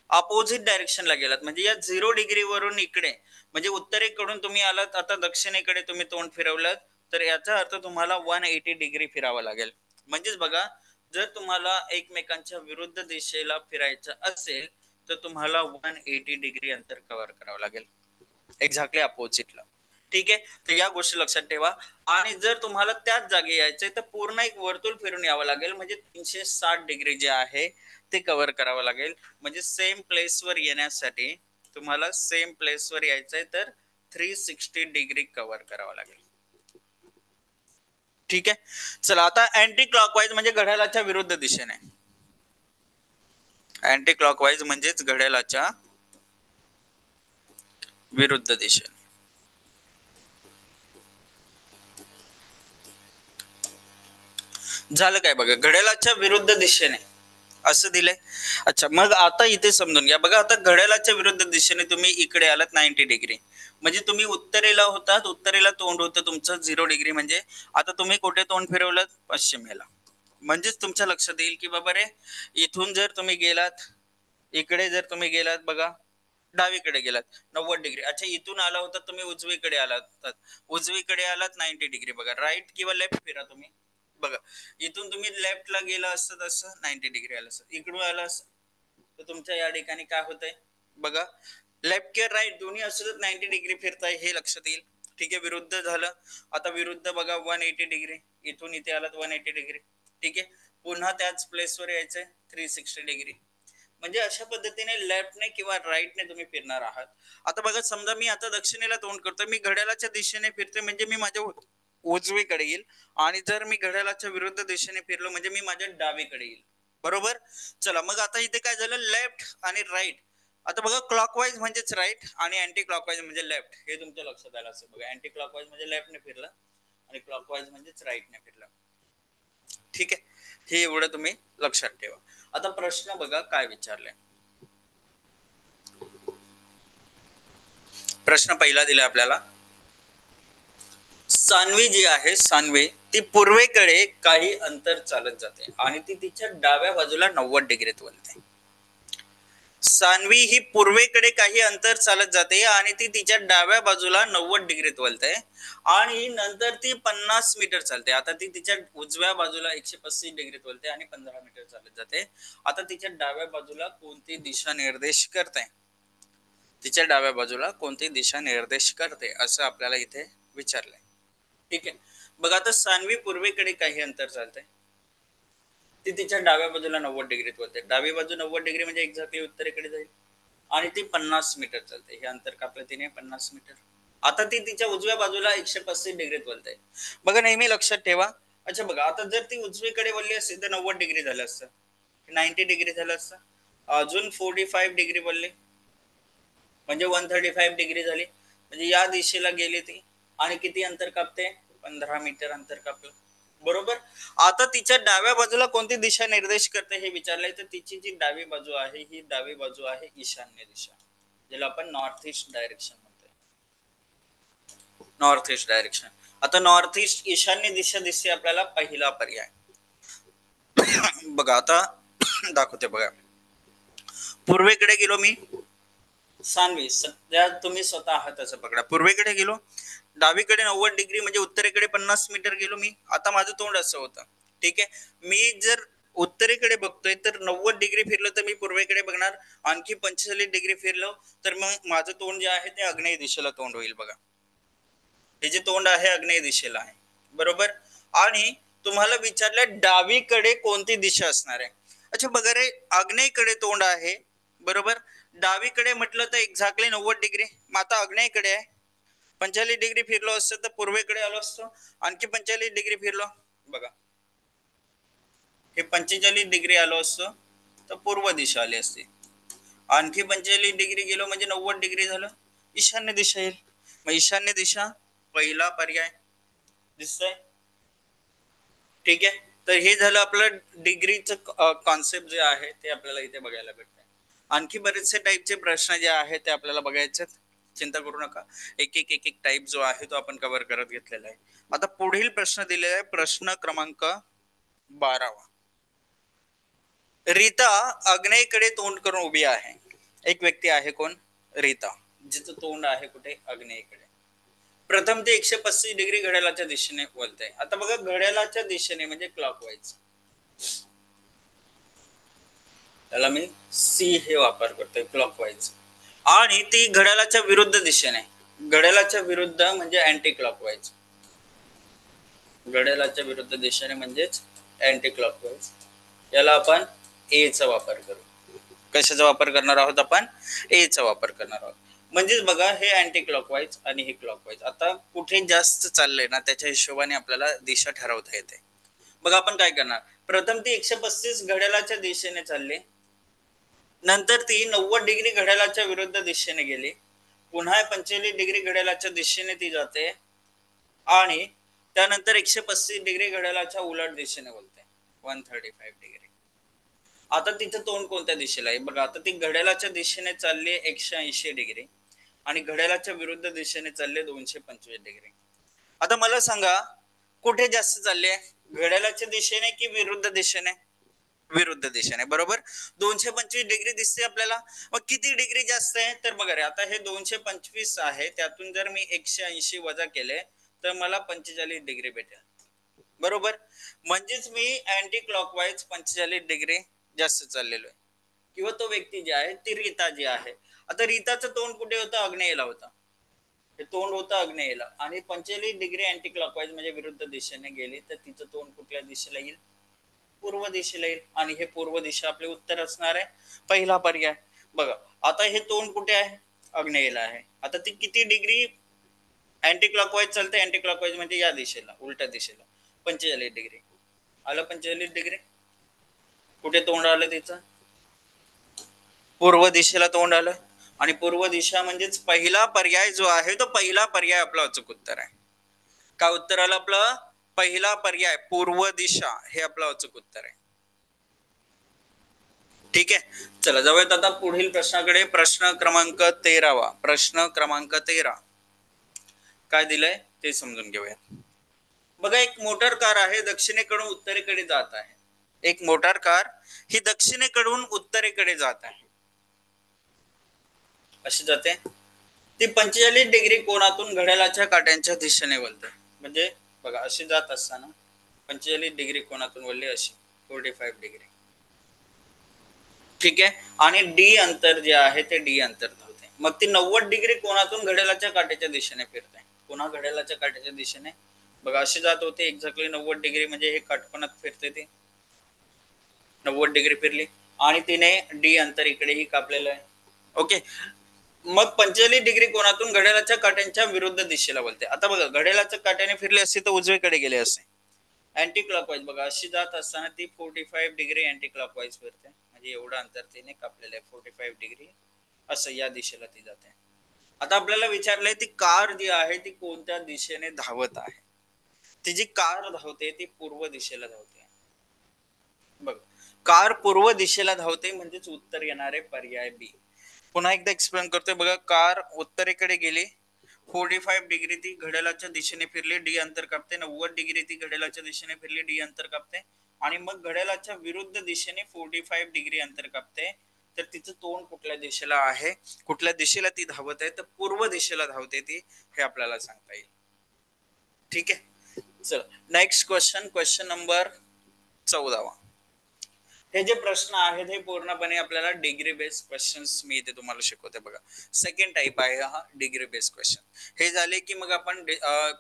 अपोजिट डायरेक्शनला गेलात, म्हणजे या 0 डिग्री वरून इकडे म्हणजे उत्तरेकडून तुम्ही आलात, आता दक्षिणेकडे तुम्ही तोंड फिरवलं, तर याचा अर्थ तुम्हाला 180 डिग्री फिरावं लागेल. म्हणजेच बघा, जर तुम्हाला एकमेकांच्या विरुद्ध दिशेला फिरायचं असेल तर तुम्हाला 180 डिग्री अंतर कव्हर करावं लागेल, एक्झॅक्टली अपोजिटला. ठीक आहे. तर या गोष्टी लक्षात ठेवा. आणि जर तुम्हाला त्याच जागी यायचंय तर पूर्ण एक वर्तुळ फिरून यावं लागेल, म्हणजे 360 डिग्री जे आहे ते कव्हर करावं लागेल. म्हणजे सेम प्लेसवर येण्यासाठी तुम्हाला सेम प्लेसवर यायचंय तर 360 डिग्री कव्हर करावं लागेल. ठीक आहे. चला आता अँटी क्लॉकवाईज म्हणजे घड्याळाच्या विरुद्ध दिशेने. अँटी क्लॉकवाईज म्हणजेच घड्याळाच्या विरुद्ध दिशेने. झालं काय बघा, घड्याळाच्या विरुद्ध दिशेने असं दिलंय. अच्छा, मग आता इथे समजून घ्या. बघा आता घड्याळाच्या विरुद्ध दिशेने तुम्ही इकडे आलात 90 डिग्री, म्हणजे तुम्ही उत्तरेला होतात, उत्तरेला तोंड होतं तुमचं 0 डिग्री, म्हणजे आता तुम्ही कुठे तोंड फिरवलं? पश्चिमेला. म्हणजेच तुमच्या लक्षात येईल की बाबा रे, इथून जर तुम्ही गेलात इकडे, जर तुम्ही गेलात बघा डावीकडे गेलात 90 डिग्री. अच्छा, इथून आला होता तुम्ही उजवीकडे आलात, उजवीकडे आलात 90 डिग्री. बघा राईट किंवा लेफ्ट फिरा तुम्ही. बघा इथून तुम्ही लेफ्टला गेला असतं तसं 90 डिग्री आलं असतं, इकडून आलं असतं तर तुमच्या या ठिकाणी काय होतंय बघा, लेफ्ट किंवा राईट दोन्ही असं 90 डिग्री फिरताय हे लक्षात येईल. ठीक आहे. विरुद्ध झालं. आता विरुद्ध बघा 180 डिग्री, इथून इथे आलात 180 डिग्री. ठीक आहे. पुन्हा त्याच प्लेसवर यायचंय 360 डिग्री. म्हणजे अशा पद्धतीने लेफ्टने किंवा राईटने तुम्ही फिरणार आहात. आता बघा, समजा मी आता दक्षिणेला तोंड करतोय, मी घड्याळाच्या दिशेने फिरतोय म्हणजे मी माझ्या उजवीकडे येईल, आणि जर मी घड्याळाच्या विरुद्ध दिशेने फिरलो म्हणजे मी माझ्या डावीकडे येईल. बरोबर. चला मग आता इथे काय झालं, लेफ्ट आणि राईट. आता बघा क्लॉकवाईज म्हणजेच राईट आणि अँटी क्लॉकवाईज म्हणजे लेफ्ट, हे तुमच्या लक्षात आलं असेल. बघा अँटी क्लॉकवाईज म्हणजे लेफ्टने फिरलं आणि क्लॉकवाईज म्हणजेच राईटने फिरलं. ठीक आहे. हे एवढं तुम्ही लक्षात ठेवा. आता प्रश्न बघा काय विचारले. प्रश्न पहिला दिला आपल्याला, सान्वी जी आहे, सान्वी ती पूर्वेकडे काही अंतर चालत जाते आणि ती तिच्या डाव्या बाजूला 90 डिग्रीत वळते. सान्वी ही पूर्वेकडे काही अंतर चालत जाते आणि ती तिच्या डाव्या बाजूला 90 डिग्रीत वळते आणि नंतर ती 50 मीटर चालते. आता ती तिच्या उजव्या बाजूला 135 डिग्रीत वळते आणि 15 मीटर चालत जाते. आता तिच्या डाव्या बाजूला कोणती दिशा निर्देश करते? तिच्या डाव्या बाजूला कोणती दिशा निर्देश करते असं आपल्याला इथे विचारलंय. ठीक आहे. बघा आता सान्वी पूर्वेकडे काही अंतर चालते, ती तिच्या डाव्या बाजूला 90 डिग्रीत वळते. डावी बाजू 90 डिग्री म्हणजे एक्झॅक्टली उत्तरेकडे जाईल आणि ती 50 मीटर चालते. हे अंतर कापलं तिने 50 मीटर. आता ती तिच्या उजव्या बाजूला 135 डिग्रीत वळते. बघा नेहमी लक्षात ठेवा. अच्छा बघा, आता जर ती उजवीकडे वळली असती तर 90 डिग्री झालं असतं, 90 डिग्री झालं असतं. अजून 45 डिग्री वळली म्हणजे 135 डिग्री झाली, म्हणजे या दिशेला गेली ती आणि किती अंतर कापते? 15 मीटर अंतर कापलं. बरोबर. आता तिच्या डाव्या बाजूला कोणती दिशा निर्देश करते हे विचारलंय, तर तिची जी डावी बाजू आहे ही डावी बाजू आहे ईशान्य दिशा, ज्याला आपण नॉर्थ ईस्ट डायरेक्शन म्हणतोय. North east direction. आता नॉर्थ ईस्ट ईशान्य दिशा दिसते आपल्याला, पहिला पर्याय. बघा आता दाखवते बघा. पूर्वेकडे गेलो मी, सानवी सध्या तुम्ही स्वतः आहात तसं पकडा. पूर्वेकडे गेलो, डावीकडे 90 डिग्री म्हणजे उत्तरेकडे 50 मीटर गेलो मी. आता माझं तोंड असं होतं, ठीक आहे. मी जर उत्तरेकडे बघतोय तर 90 डिग्री फिरलो तर मी पूर्वेकडे बघणार. आणखी 45 डिग्री फिरलो तर मग माझं तोंड जे आहे ते आग्नेय दिशेला तोंड होईल. बघा हे जे तोंड आहे आग्नेय दिशेला आहे, बरोबर. आणि तुम्हाला विचारलं डावीकडे कोणती दिशा असणार आहे. अच्छा बघा रे, आग्नेयकडे तोंड आहे, बरोबर. डावीकडे म्हटलं तर एक्झॅक्टली 90 डिग्री. मग आता आग्नेयकडे आहे, 45 डिग्री फिरलो असतं तर पूर्वेकडे आलो असतो. आणखी 45 डिग्री फिरलो, बघा हे 45 डिग्री आलो असतो तर पूर्व दिशा आली असते. आणखी 45 डिग्री गेलो म्हणजे 90 डिग्री झालं, ईशान्य दिशा येईल. मग ईशान्य दिशा पहिला पर्याय दिसतंय, ठीक आहे. तर हे झालं आपलं डिग्रीचं कॉन्सेप्ट जे आहे ते आपल्याला इथे बघायला भेटतंय. आणखी बरेचसे टाईपचे प्रश्न जे आहेत ते आपल्याला बघायचे, चिंता करू नका. एक एक एक एक टाईप जो आहे तो आपण कव्हर करत घेतलेला आहे. आता पुढील प्रश्न दिलेला आहे, प्रश्न क्रमांक 12. रीता आग्नेयकडे तोंड करून उभी आहे. एक व्यक्ती आहे, कोण? रीता, जिचं तोंड आहे कुठे? आग्नेयकडे. प्रथम ते 135 डिग्री घड्याळाच्या दिशेने वळते. आता बघा घड्याळाच्या दिशेने म्हणजे क्लॉकवाईज, त्याला मी सी हे वापर करतोय, क्लॉकवाईज. आणि ती घड्याळाच्या विरुद्ध दिशेने, घड्याळाच्या विरुद्ध म्हणजे अँटी क्लॉकवाईज, घड्याळाच्या विरुद्ध दिशेने म्हणजेच अँटी क्लॉकवाईज. याला आपण ए चा वापर करू. कशाचा वापर करणार आहोत आपण? ए चा वापर करणार आहोत. म्हणजेच बघा हे अँटी क्लॉकवाईज आणि हे क्लॉकवाईज. आता कुठे जास्त चाललंय ना त्याच्या हिशोबाने आपल्याला दिशा ठरवता येते. बघा आपण काय करणार, प्रथम ती 135 घड्याळाच्या दिशेने चालली, नंतर ती 90 डिग्री घड्याळाच्या विरुद्ध दिशेने गेली, पुन्हा 45 डिग्री घड्याळाच्या दिशेने ती जाते आणि त्यानंतर 135 डिग्री घड्याळाच्या उलट दिशेने बोलते, 135 डिग्री. आता तिचं तोंड कोणत्या दिशेला आहे? बघा आता ती घड्याळाच्या दिशेने चालली 180 डिग्री आणि घड्याळाच्या विरुद्ध दिशेने चालले 225 डिग्री. आता मला सांगा कुठे जास्त चालले, घड्याळाच्या दिशेने की विरुद्ध दिशेने? विरुद्ध दिशेने, बरोबर. 225 डिग्री दिसते आपल्याला. मग किती डिग्री जास्त आहे तर बघा रे, आता हे 225 आहे, त्यातून जर मी 180 वजा केले तर मला 45 डिग्री भेटेल, बरोबर. म्हणजेच मी अँटी क्लॉकवाईज 45 डिग्री जास्त चाललेलो आहे. किंवा तो व्यक्ती जे आहे ती रीता जी आहे. आता रीताचं तोंड कुठे होतं? आग्नेयला होतं, हे तोंड होतं आग्नेयला. आणि 45 डिग्री अँटी क्लॉकवाईज म्हणजे विरुद्ध दिशेने गेली तर तिचं तोंड कुठल्या दिशेला येईल? पूर्व दिशेला येईल. आणि हे पूर्व दिशा आपले उत्तर असणार आहे, पहिला पर्याय. बघा आता हे तोंड कुठे आहे? आग्नेयला आहे. आता ती किती डिग्री अँटी क्लॉकवाईज चालते? अँटी क्लॉकवाईज म्हणजे या दिशेला, उलट्या दिशेला, 45 डिग्री आलं. 45 डिग्री कुठे तोंड आलं तिचं? पूर्व दिशेला तोंड आलं. आणि पूर्व दिशा म्हणजेच पहिला पर्याय जो आहे तो पहिला पर्याय आपला अचूक उत्तर आहे. काय उत्तर आलं आपलं? पहिला पर्याय पूर्व दिशा हे आपलं अचूक उत्तर आहे, ठीक आहे. चला जाऊयात आता पुढील प्रश्नाकडे. प्रश्न क्रमांक 13. प्रश्न क्रमांक 13 काय दिलंय ते समजून घेऊयात. बघा एक मोटर कार आहे, दक्षिणेकडून उत्तरेकडे जात आहे. एक मोटार कार ही दक्षिणेकडून उत्तरेकडे जात आहे, अशी जाते. ती 45 डिग्री कोनातून घड्याळाच्या काट्यांच्या दिशेने वळते. म्हणजे बघा अशी जात असताना 45 डिग्री कोनातून वळली, अशी 45 डिग्री, ठीक आहे. आणि डी अंतर जे आहे ते डी अंतर होते. मग ती 90 डिग्री कोनातून घड्याळाच्या काट्याच्या दिशेने फिरते, पुन्हा घड्याळाच्या काट्याच्या दिशेने बघा अशी जात होते. एक्झॅक्टली 90 डिग्री म्हणजे हे काटकोनात फिरते, ती 90 डिग्री फिरली आणि तिने डी अंतर इकडेही कापलेलं आहे, ओके. मग 45 डिग्री कोनातून घड्याळाच्या काट्यांच्या विरुद्ध दिशेला वळते. आता बघा घड्याळाच्या काट्याने फिरले असते तर उजवीकडे गेले असते, अँटी क्लॉकवाईज. बघा अशी जात असताना ती 45 डिग्री अँटी क्लॉकवाईज फिरते, म्हणजे एवढं अंतर तिने कापलेलं आहे, 45 डिग्री असं या दिशेला ती जाते. आता आपल्याला विचारलंय ती कार जी आहे ती कोणत्या दिशेने धावत आहे. ती जी कार धावते ती पूर्व दिशेला धावते. बघ, कार पूर्व दिशेला धावते म्हणजेच उत्तर येणारे पर्याय बी. पुन्हा एकदा एक्सप्लेन करतोय बघा. कार उत्तरेकडे गेली, 45 डिग्री ती घड्याळाच्या दिशेने फिरली, डी अंतर कापते. 90 डिग्री ती घड्याळाच्या दिशेने फिरली, डी अंतर कापते. आणि मग घड्याळाच्या विरुद्ध दिशेने 45 डिग्री अंतर कापते. तर तिचं तोंड कुठल्या दिशेला आहे, कुठल्या दिशेला ती धावत आहे, तर पूर्व दिशेला धावते ती, हे आपल्याला सांगता येईल. ठीक आहे. चल नेक्स्ट क्वेश्चन, क्वेश्चन नंबर 14. हे जे प्रश्न आहेत हे पूर्णपणे आपल्याला डिग्री बेस्ड क्वेश्चन्स मी इथे तुम्हाला शिकवते बघा. सेकंड टाइप आहे हा डिग्री बेस्ड क्वेश्चन. हे झाले की मग आपण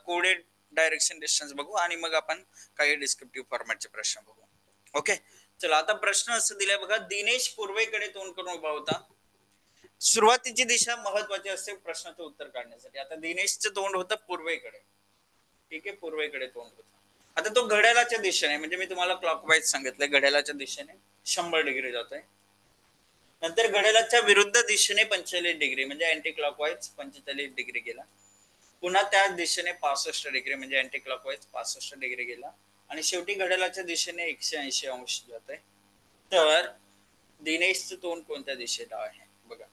कोडेड डायरेक्शन डिस्टन्स बघू आणि मग आपण काही डिस्क्रिप्टिव्ह फॉर्मॅटचे प्रश्न बघू. ओके, चला आता प्रश्न असं दिलाय बघा. दिनेश पूर्वेकडे तोंड करून उभा होता. सुरुवातीची दिशा महत्वाची असते प्रश्नाचं उत्तर काढण्यासाठी. आता दिनेशचं तोंड होतं पूर्वेकडे. ठीक आहे, पूर्वेकडे तोंड होतं. आता तो घड्याळाच्या दिशेने, म्हणजे मी तुम्हाला क्लॉकवाईज सांगितलंय, घड्याळाच्या दिशेने 100 डिग्री जातोय. नंतर घड्याळाच्या विरुद्ध दिशेने 45 डिग्री म्हणजे अँटी क्लॉकवाईज 45 डिग्री गेला. पुन्हा त्याच दिशेने 65 डिग्री म्हणजे अँटी क्लॉकवाईज 65 डिग्री गेला. आणि शेवटी घड्याळाच्या दिशेने 180 अंश जात आहे. तर दिनेशचं तोंड कोणत्या दिशेला आहे बघा.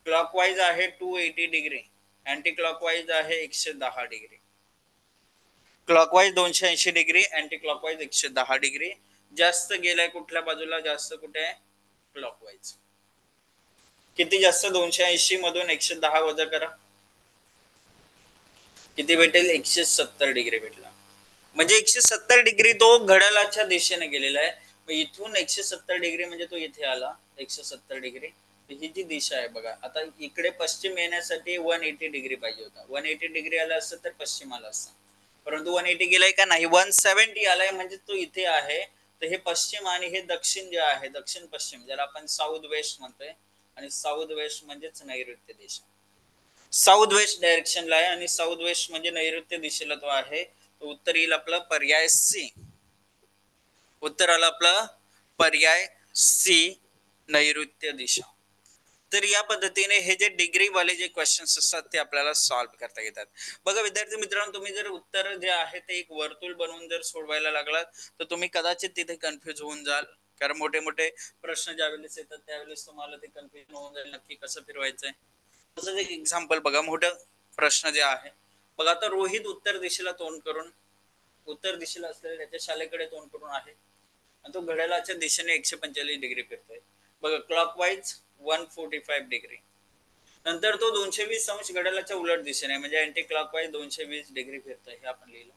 क्लॉकवाईज आहे 280 डिग्री, अँटी क्लॉकवाईज आहे 110 degree. Clockwise 280 degree, anti clockwise 110 degree. जास्त गेलाय कुठल्या बाजूला, जास्त कुठे आहे, क्लॉकवाईज. किती जास्त, 280 मधून 110 वजा करा, किती भेटेल, 170 डिग्री भेटला. म्हणजे 170 डिग्री तो घड्याळाच्या दिशेने गेलेला आहे. इथून 170 डिग्री म्हणजे तो इथे आला 170 डिग्री. ही जी दिशा आहे बघा. आता इकडे पश्चिम येण्यासाठी 180 डिग्री पाहिजे होता. 180 डिग्री आला असतं तर पश्चिम आला असता, परंतु 180 गेलाय का नाही, 170 आलाय म्हणजे तो इथे आहे. तर हे पश्चिम आणि हे दक्षिण जे आहे, दक्षिण पश्चिम, ज्याला आपण साऊथ वेस्ट म्हणतोय, आणि साऊथ वेस्ट म्हणजेच नैऋत्य दिशा. साऊथ वेस्ट डायरेक्शनला आहे आणि साऊथ वेस्ट म्हणजे नैऋत्य दिशेला तो आहे. तो उत्तर येईल आपला पर्याय सी. उत्तर आलं आपलं पर्याय सी, नैऋत्य दिशा. तर या पद्धतीने हे जे डिग्री वाले जे क्वेश्चन्स असतात ते आपल्याला सॉल्व्ह करता येतात. बघा विद्यार्थी मित्रांनो, तुम्ही जर उत्तर जे आहे ते एक वर्तुळ बनवून जर सोडवायला लागलात तर तुम्ही कदाचित तिथे कन्फ्युज होऊन जाल. कारण मोठे मोठे प्रश्न ज्यावेळेस येतात त्यावेळेस तुम्हाला ते कन्फ्युजन होऊन जाईल, नक्की कसं फिरवायचंय. तसंच एक एक्झाम्पल बघा, मोठं प्रश्न जे आहे बघा. आता रोहित उत्तर दिशेला तोंड करून, उत्तर दिशेला असलेल्या त्याच्या शालेकडे तोंड करून आहे आणि तो घड्याळाच्या दिशेने 145 डिग्री फिरतोय बघा. Clockwise 145 degree. नंतर तो 220 अंश घड्याळाच्या उलट दिशेने म्हणजे अँटी क्लॉकवाईज 220 डिग्री फिरतोय, हे आपण लिहिलं.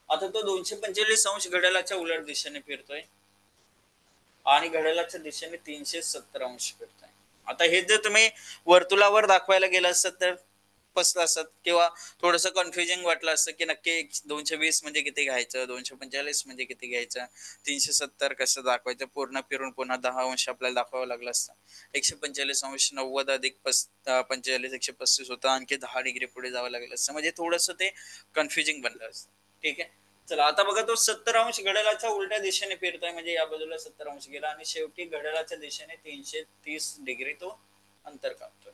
आता तो 245 अंश घड्याळाच्या उलट दिशेने फिरतोय आणि घड्याळाच्या दिशेने 370 अंश फिरतोय. आता हे जर तुम्ही वर्तुळावर दाखवायला गेलं असत तर फसलं असत किंवा थोडस कन्फ्युजिंग वाटलं असतं की नक्की 220 म्हणजे किती घ्यायचं, 245 म्हणजे किती घ्यायचं, 370 कसं दाखवायचं, पूर्ण फिरून पुन्हा 10 अंश आपल्याला दाखवावं लागलं असतं. 145 अंश 90 अधिक 45 135 होतं, आणखी 10 डिग्री पुढे जावं लागलं असतं, म्हणजे थोडस ते कन्फ्युजिंग बनलं असतं. ठीक आहे, चला आता बघा. तो 70 अंश घड्याळाच्या उलट्या दिशेने फिरतोय म्हणजे या बाजूला 70 अंश गेला आणि शेवटी घड्याळाच्या दिशेने 330 डिग्री तो अंतर कापतोय.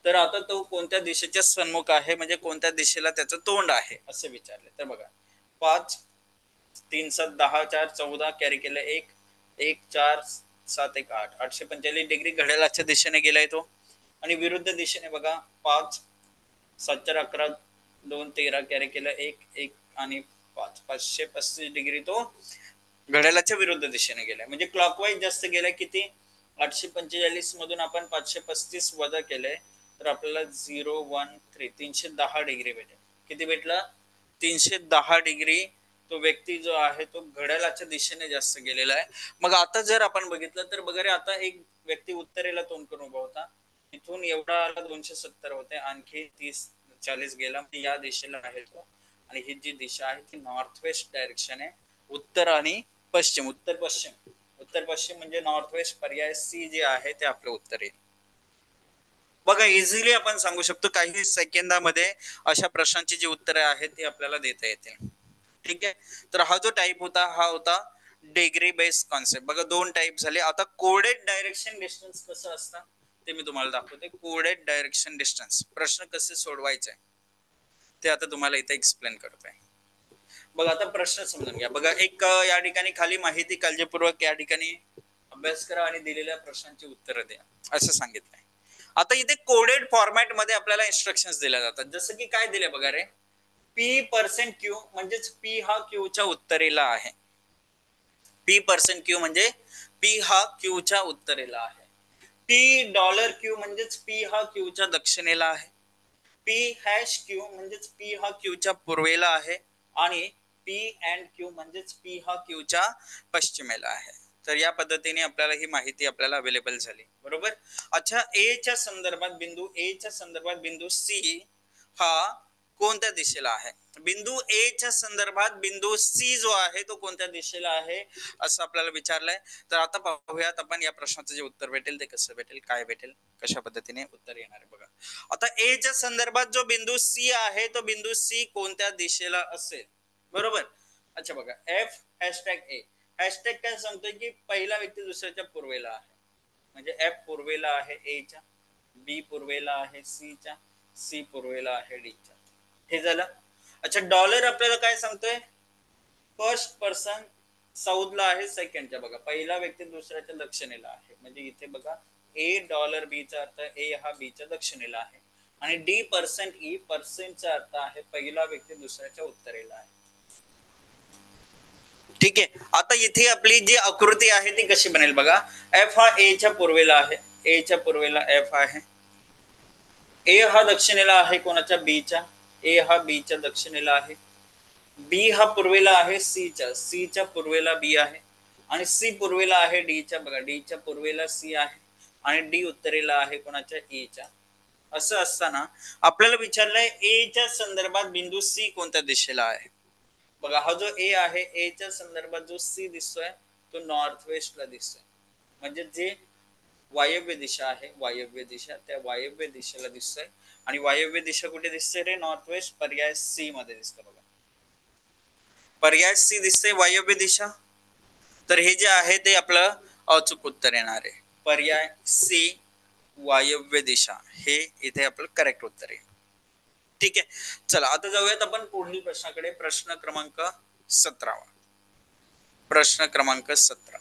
तर आता तो कोणत्या दिशेच्या सन्मुख आहे, म्हणजे कोणत्या दिशेला त्याचं तोंड आहे असे विचारले. तर बघा, 5 3 7 10 4 14 कॅरी केलं 1 1 4 7 1 8 845 डिग्री घड्याळाच्या दिशेने गेलाय तो. आणि विरुद्ध दिशेने बघा, 5 7 4 11 2 13 कॅरी केलं 1 1 आणि 5 535 डिग्री तो घड्याळाच्या विरुद्ध दिशेने गेलाय. म्हणजे क्लॉकवाईज जास्त गेलाय. किती, 845 मधून आपण 535 वजा केलंय तर आपल्याला 013 310 डिग्री भेटेल. किती भेटला, 310 डिग्री. तो व्यक्ती जो आहे तो घड्याळाच्या दिशेने जास्त गेलेला आहे. मग आता जर आपण बघितलं तर बघा रे, आता एक व्यक्ती उत्तरेला तोंड करून उभा होता, इथून एवढा आला 270 होते, आणखी 30-40 गेला, या दिशेला आहे तो. आणि ही जी दिशा आहे ती नॉर्थ वेस्ट डायरेक्शन आहे, उत्तर आणि पश्चिम. उत्तर पश्चिम, उत्तर पश्चिम म्हणजे नॉर्थ वेस्ट. पर्याय सी जे आहे ते आपलं उत्तर येईल बघा. इझिली आपण सांगू शकतो, काही सेकंदामध्ये अशा प्रश्नांची जी उत्तरे आहेत ती आपल्याला देता येतील. ठीक आहे, तर हा जो टाइप होता हा होता डिग्री बेस्ड कॉन्सेप्ट. बघा 2 टाइप झाले. आता कोडेड डायरेक्शन डिस्टन्स कसं असतं ते मी तुम्हाला दाखवते. कोडेड डायरेक्शन डिस्टन्स प्रश्न कसे सोडवायचे ते आता तुम्हाला इथे एक्सप्लेन करतोय. बघा आता प्रश्न समजून घ्या. बघा एक या ठिकाणी खाली माहिती काळजीपूर्वक या ठिकाणी अभ्यास करा आणि दिलेल्या प्रश्नांची उत्तरं द्या असं सांगितलंय. आता इथे कोडेड फॉर्मॅट मध्ये आपल्याला इन्स्ट्रक्शन्स दिल्या जातात. जसं की काय दिले बघा रे, P%Q म्हणजेच P हा Q च्या उत्तरेला आहे. P%Q म्हणजे P हा Q च्या उत्तरेला आहे. $Q म्हणजेच P हा Q च्या दक्षिणेला आहे. P#Q म्हणजेच P हा Q च्या पूर्वेला आहे आणि P&Q म्हणजेच P हा Q च्या पश्चिमेला आहे. तर या पद्धतीने आपल्याला ही माहिती आपल्याला अवेलेबल झाली, बरोबर. अच्छा, A च्या संदर्भात बिंदू C हा कोणत्या दिशेला आहे? बिंदू A च्या संदर्भात बिंदू C जो आहे तो कोणत्या दिशेला आहे असं आपल्याला विचारलंय. तर आता पाहूयात आपण या प्रश्नाचं जे उत्तर भेटेल ते कसं भेटेल, काय भेटेल, कशा पद्धतीने उत्तर येणार आहे. बघा आता A च्या संदर्भात जो बिंदू C आहे तो बिंदू C कोणत्या दिशेला असेल, बरोबर. अच्छा बघा, F#A हॅशटॅग काय सांगतोय की पहिला व्यक्ती दुसऱ्याच्या पूर्वेला आहे, म्हणजे F पूर्वेला आहे A च्या, B पूर्वेला आहे C च्या, C पूर्वेला आहे D च्या. हे झालं. अच्छा, डॉलर आपल्याला काय सांगतोय, फर्स्ट पर्सन साऊथला आहे सेकंडच्या. बघा पहिला व्यक्ती दुसऱ्याच्या दक्षिणेला आहे, म्हणजे इथे बघा $A चा अर्थ A हा B च्या दक्षिणेला आहे आणि D%E%चा अर्थ आहे पहिला व्यक्ती दुसऱ्याच्या उत्तरेला आहे. ठीक आहे. आता इथे आपली जी आकृती आहे ती कशी बनेल बघा. F हा A च्या पूर्वेला आहे, A च्या पूर्वेला F आहे. A हा दक्षिणेला आहे कोणाच्या, B च्या. A हा B च्या दक्षिणेला आहे. B हा पूर्वेला आहे C च्या, C च्या पूर्वेला B आहे आणि C पूर्वेला आहे D च्या. बघा D च्या पूर्वेला C आहे आणि D उत्तरेला आहे कोणाच्या, E च्या. असं असताना आपल्याला विचारलंय A च्या संदर्भात बिंदू C कोणत्या दिशेला आहे. बघा हा जो A आहे, A च्या संदर्भात जो C दिसतोय तो नॉर्थ वेस्टला दिसतोय, म्हणजे जे वायव्य दिशा आहे, वायव्य दिशा, त्या वायव्य दिशेला दिसतोय. आणि वायव्य दिशा कुठे दिसते रे, नॉर्थ वेस्ट. पर्याय C मध्ये दिसतं. बघा पर्याय C दिसते, वायव्य दिशा. तर हे जे आहे ते आपलं अचूक उत्तर येणार आहे. पर्याय C वायव्य दिशा हे इथे आपलं करेक्ट उत्तर आहे. ठीक आहे, चला आता जाऊयात आपण पुढील प्रश्नाकडे. प्रश्न क्रमांक 17. प्रश्न क्रमांक 17.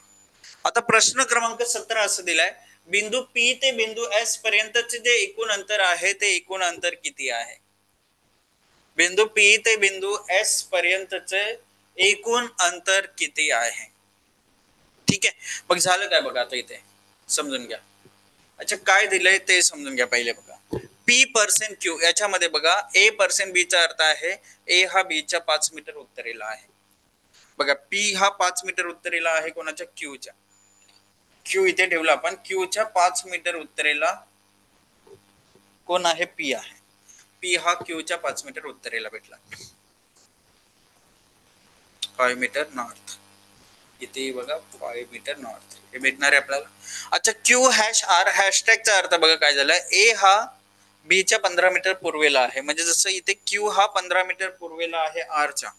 आता प्रश्न क्रमांक 17 असं दिलाय, बिंदू P ते बिंदू S पर्यंतचे जे एकूण अंतर आहे ते एकूण अंतर किती आहे. बिंदू P ते बिंदू S पर्यंतचे एकूण अंतर किती आहे. ठीक आहे, मग झालं काय बघा, आता इथे समजून घ्या. अच्छा, काय दिलंय ते समजून घ्या पहिले. बघा P%Q याच्यामध्ये बघा A%B चा अर्थ आहे A हा B च्या 5 मीटर उत्तरेला आहे. बघा P हा 5 मीटर उत्तरेला आहे कोणाच्या, Q च्या. Q इथे ठेवला आपण, Q च्या 5 मीटर उत्तरेला कोण आहे, P आहे. P हा Q च्या 5 मीटर उत्तरेला भेटला. 5 मीटर नॉर्थ, इथे बघा 5 मीटर नॉर्थ हे भेटणार आहे आपल्याला. अच्छा, Q#R हॅशटॅगचा अर्थ बघा काय झालाय, A हा B च्या 15 मीटर पूर्वेला आहे, म्हणजे जसं इथे Q हा 15 मीटर पूर्वेला आहे R च्या,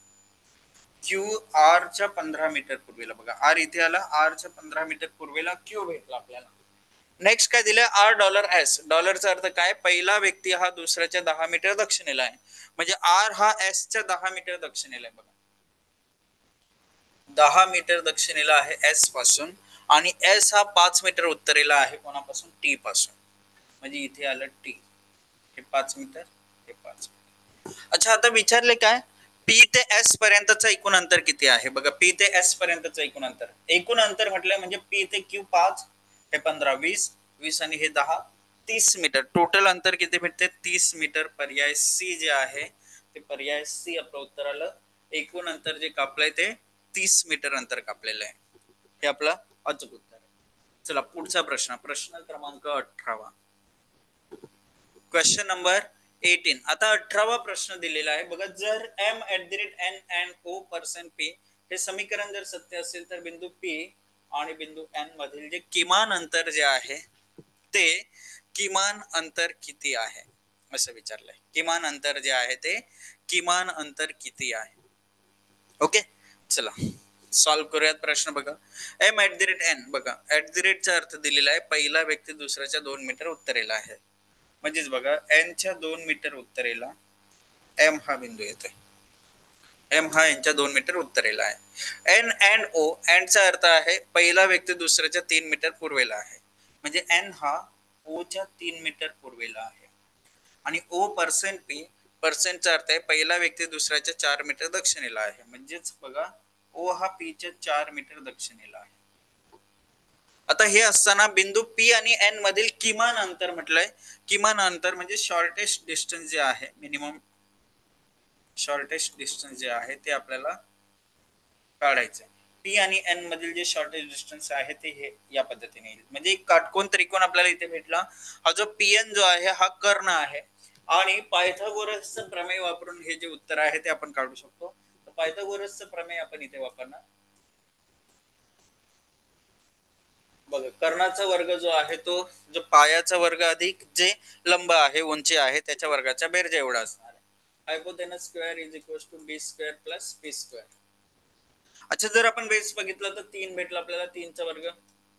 Q R च्या 15 मीटर पूर्वेला. बघा R इथे आला, R च्या 15 मीटर पूर्वेला Q भेटला आपल्याला. नेक्स्ट काय दिलं, $S. डॉलरचा अर्थ काय, पहिला व्यक्ती हा दुसऱ्याच्या 10 मीटर दक्षिणेला आहे, म्हणजे R हा S च्या 10 मीटर दक्षिणेला आहे. बघा 10 मीटर दक्षिणेला आहे S पासून आणि S हा 5 मीटर उत्तरेला आहे कोणापासून, T पासून, म्हणजे इथे आलं T. हे 5 मीटर, हे 5 मीटर. अच्छा, आता विचारले काय, P ते S पर्यंतचं एकूण अंतर किती आहे. बघा P ते S पर्यंतचं एकूण अंतर म्हटलं म्हणजे P ते Q 5, हे 15, 20 आणि हे 10, 30 मीटर. टोटल अंतर किती भेटते, 30 मीटर. पर्याय C जे आहे ते पर्याय C आपलं उत्तर आलं. एकूण अंतर जे कापलंय ते 30 मीटर अंतर कापलेलं आहे. हे आपलं अचूक उत्तर आहे. चला पुढचा प्रश्न, प्रश्न क्रमांक 18. Question number 18. आता 18वा प्रश्न दिलेला आहे. बघा, जर m@n and o%p हे समीकरण जर सत्य असेल तर बिंदू P आणि बिंदू N मधील जे किमान अंतर जे आहे ते किमान अंतर किती आहे असं विचारलंय. किमान अंतर जे आहे ते किमान अंतर किती आहे. ओके, चला सॉल्व करूयात प्रश्न. बघा m@n, बघा @चा अर्थ दिलेला आहे पहिला व्यक्ती दुसऱ्याच्या 2 मीटर उत्तरेला आहे, म्हणजेच बघा n च्या 2 मीटर उत्तरेला m हा बिंदू येतोय. एम हा यांच्या 2 मीटर उत्तरेला आहे. एन अँड ओ, अँडचा अर्थ आहे पहिला व्यक्ती दुसऱ्याच्या 3 मीटर पूर्वेला आहे, म्हणजे एन हा ओ च्या 3 मीटर पूर्वेला आहे. आणि ओ पर्सेंट पी, पर्सेंटचा अर्थ आहे पहिला व्यक्ती दुसऱ्याच्या 4 मीटर दक्षिणेला आहे, म्हणजेच बघा ओ हा पी च्या 4 मीटर दक्षिणेला आहे. आता हे असताना बिंदू पी आणि एन मधील किमान अंतर म्हटलंय, किमान अंतर म्हणजे शॉर्टेस्ट डिस्टन्स जे आहे, मिनिमम शॉर्टेस्ट डिस्टन्स जे आहे ते आपल्याला काढायचं आहे. पी आणि एन मधील जे शॉर्टेस्ट डिस्टन्स आहे ते हे या पद्धतीने येईल. म्हणजे एक काटकोन त्रिकोण आपल्याला इथे भेटला. हा जो पीएन जो आहे हा कर्ण आहे आणि पायथागोरसचं प्रमेय वापरून हे जे उत्तर आहे ते आपण काढू शकतो. तर पायथागोरसचं प्रमेय आपण इथे वापरणार. बघा, कर्णाचा वर्ग जो आहे तो जो पायाचा वर्ग अधिक जे लंब आहे, उंची आहे, त्याच्या वर्गाच्या बेरजा एवढा असणार आहे. Hypotenuse square is equal to B square plus P square. अच्छा, जर आपण बेस बघितलं तर 3 भेटला आपल्याला, 3 चा वर्ग,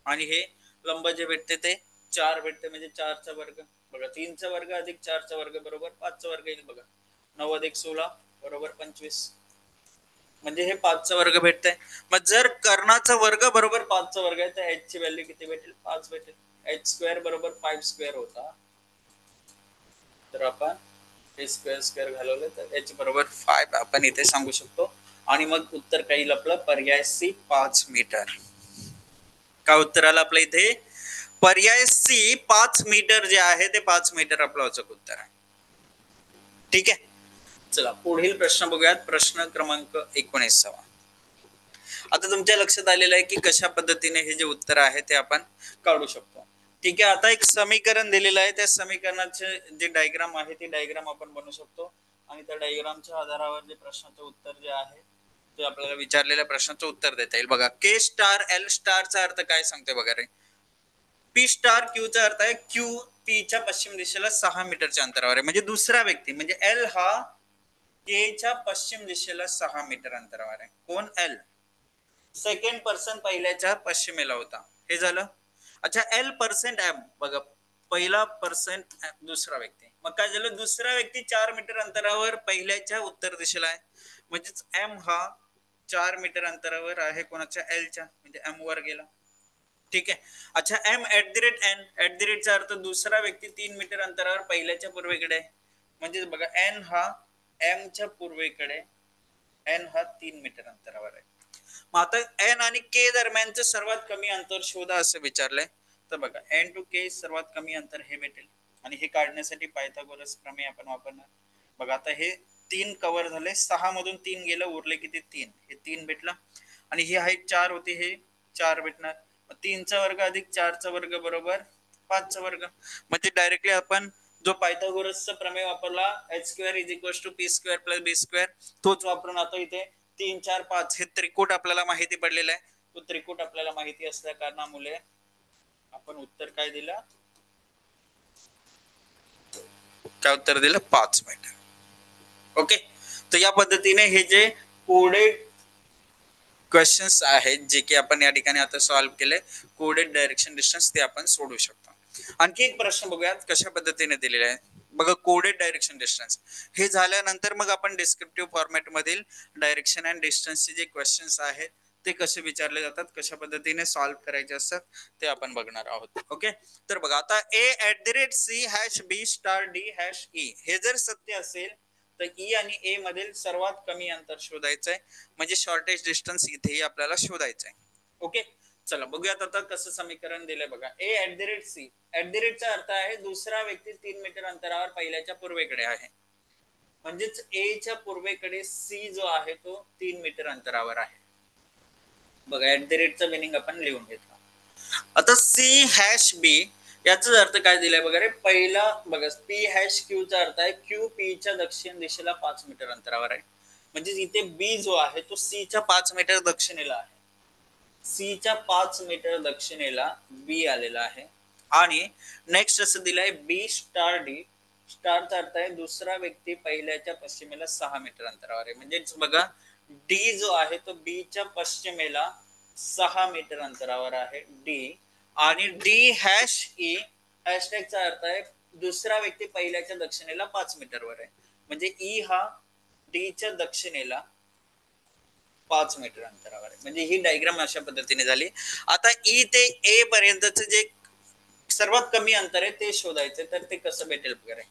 आणि हे लंब जे भेटते ते 4 भेटते, म्हणजे 4 चा वर्ग. बघा, 3 चा वर्ग अधिक 4 चा वर्ग बरोबर 5 चा वर्ग येईल. बघा, 9 अधिक 16 बरोबर 25, म्हणजे हे 5 चा वर्ग भेटतंय. मग जर कर्णाचा वर्ग बरोबर 5 चा वर्ग आहे तर h ची व्हॅल्यू किती भेटेल? 5 भेटेल. h स्क्वेअर बरोबर 5 स्क्वेअर होता, तर आपण हे स्क्वेअर स्क्वेअर घालवलं तर h बरोबर 5 आपण इथे सांगू शकतो. आणि मग उत्तर काही येईल आपलं पर्याय सी 5 मीटर. का उत्तर आलं आपलं इथे? पर्याय सी 5 मीटर जे आहे ते 5 मीटर आपलं अचूक उत्तर आहे. ठीक आहे, चला पुढील प्रश्न बघूयात. प्रश्न क्रमांक 19. आता तुमच्या लक्षात आलेलं आहे की कशा पद्धतीने हे जे उत्तर आहे ते आपण काढू शकतो. ठीक आहे, आता एक समीकरण दिलेलं आहे, त्या समीकरणाचे जे डायग्राम आहे ते डायग्राम आपण बनवू शकतो आणि त्या डायग्रामच्या आधारावर जे प्रश्नाचं उत्तर जे आहे ते आपल्याला विचारलेल्या प्रश्नाचं उत्तर देता येईल. बघा, के स्टार एल स्टारचा अर्थ काय सांगते बघा रे. पी स्टार क्यू चा अर्थ आहे क्यू पी च्या पश्चिम दिशेला 6 मीटरच्या अंतरावर आहे, म्हणजे दुसरा व्यक्ती, म्हणजे एल हा के च्या पश्चिम दिशेला 6 मीटर अंतरावर आहे. कोण? एल. सेकंड पर्सन पहिल्याच्या पश्चिमेला होता, हे झालं. अच्छा, एल पर्सेंट एम, बघा पहिला पर्सेंट दुसरा व्यक्ती, मग काय झालं? दुसरा व्यक्ती 4 मीटर अंतरावर पहिल्याच्या उत्तर दिशेला आहे, म्हणजेच एम हा 4 मीटर अंतरावर आहे कोणाच्या? एलच्या, म्हणजे एम वर गेला. ठीक आहे. अच्छा, m at the rate n, at the रेटचा अर्थ दुसरा व्यक्ती 3 मीटर अंतरावर पहिल्याच्या पूर्वेकडे आहे, म्हणजे बघा एन हा एम च्या पूर्वेकडे, एन हा 3 मीटर अंतरावर आहे. मग आता एन आणि के दरम्यानचं सर्वात कमी अंतर शोधा असं विचारलंय. तर बघा, एन टू के सर्वात कमी अंतर हे भेटेल, आणि हे काढण्यासाठी पायथागोरस प्रमेय आपण वापरणार. बघा, आता हे 3 कव्हर झाले, 6 मधून 3 गेलं, उरले किती? 3. हे 3 भेटलं, आणि ही हाईट 4 होती, हे 4 भेटणार. 3 चा वर्ग अधिक 4 चा वर्ग बरोबर 5 चा वर्ग, म्हणजे डायरेक्टली आपण जो पायथागोरसचा प्रमेय वापरला, h square is equal to P square plus B square, तोच वापरून आता इथे 3 4 5 हे त्रिकूट आपल्याला माहिती पडलेला आहे. तो त्रिकूट आपल्याला माहिती असल्या कारणामुळे आपण उत्तर काय दिलं? काय उत्तर दिलं? 5 मीटर. ओके, तर या पद्धतीने हे जे कोडेड क्वेश्चन्स आहेत जे की आपण या ठिकाणी आता सॉल्व्ह केले, कोडेड डायरेक्शन डिस्टन्स, ते आपण सोडू शकतो. आणखी एक प्रश्न बघूयात कशा पद्धतीने दिलेला आहे. बघा, कोडेड डायरेक्शन डिस्टन्स हे झाल्यानंतर मग आपण डिस्क्रिप्टिव्ह फॉर्मॅट मधील डायरेक्शन अँड डिस्टन्सचे जे क्वेश्चन्स आहेत ते कसे विचारले जातात, कशा पद्धतीने सॉल्व्ह करायचे असतात ते आपण बघणार आहोत. ओके, तर बघा, आता a at the rate c hash b star d hash e हे जर सत्य असेल तर ई आणि ए मधील सर्वात कमी अंतर शोधायचं आहे, म्हणजे शॉर्टेज डिस्टन्स इथेही आपल्याला शोधायचं आहे. ओके, चला बघूयात आता कसं समीकरण दिलंय. बघा, a at the rate c, at the रेटचा अर्थ आहे दुसरा व्यक्ती 3 मीटर अंतरावर पहिल्याच्या पूर्वेकडे आहे, म्हणजेच ए च्या पूर्वेकडे सी जो आहे तो 3 मीटर अंतरावर आहे. बघा, ऍट द रेटचा मिनिंग आपण लिहून घेतला. आता सी हॅश बी याचा अर्थ काय दिलाय बघा रे. पहिला बघा, पी हॅश क्यू चा अर्थ आहे क्यू पी च्या दक्षिण दिशेला 5 मीटर अंतरावर आहे, म्हणजे इथे बी जो आहे तो सी च्या 5 मीटर दक्षिणेला आहे. सी च्या 5 मीटर दक्षिणेला बी आलेला आहे. आणि नेक्स्ट असं दिलंय बी स्टार डी, स्टारचा अर्थ आहे दुसरा व्यक्ती पहिल्याच्या पश्चिमेला 6 मीटर अंतरावर आहे, म्हणजेच बघा डी जो आहे तो बी च्या पश्चिमेला 6 मीटर अंतरावर आहे डी. आणि डी हॅश ई, हॅशटॅगचा अर्थ आहे दुसरा व्यक्ती पहिल्याच्या दक्षिणेला 5 मीटर वर आहे, म्हणजे ई हा डी च्या दक्षिणेला 5 मीटर अंतरावर आहे. म्हणजे ही डायग्राम अशा पद्धतीने झाली. आता ई ते ए पर्यंतचं जे सर्वात कमी अंतर आहे ते शोधायचं, तर ते कसं भेटेल वगैरे,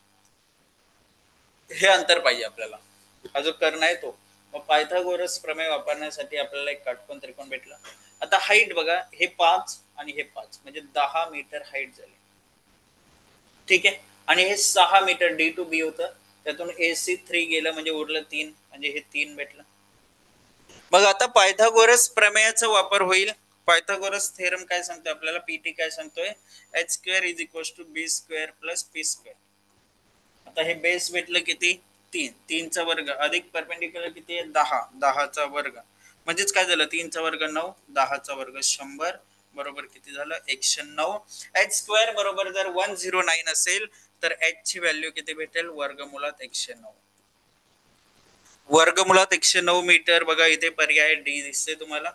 हे अंतर पाहिजे आपल्याला. हा जो कर्ण आहे तो. मग पायथागोरस प्रमेय वापरण्यासाठी आपल्याला एक काटकोन त्रिकोण भेटला. आता हाईट बघा, हे 5 आणि हे 5 म्हणजे 10 मीटर हाईट झाली. ठीक आहे. आणि हे 6 मीटर डी टू बी होतं, त्यातून AC3 गेलं म्हणजे उरलं 3, म्हणजे हे 3 भेटलं. मग आता पायथागोरस प्रमेयाचा वापर होईल. पायथागोरस थेरम काय सांगतोय आपल्याला, पीटी काय सांगतोय, h² is equal to b² plus p². आता हे बेस भेटलं किती, 3, 3 चा वर्ग अधिक परपेंडिक्युलर किती आहे 10, 10 चा वर्ग म्हणजेच काय झालं, 3 चा वर्ग 9, 10 चा वर्ग 100 बरोबर किती झालं 109. h² बरोबर जर 109 असेल तर h ची व्हॅल्यू किती भेटेल, वर्गमुळात 109. वर्गमुळात 109 मीटर. बघा इथे पर्याय डी दिसते तुम्हाला,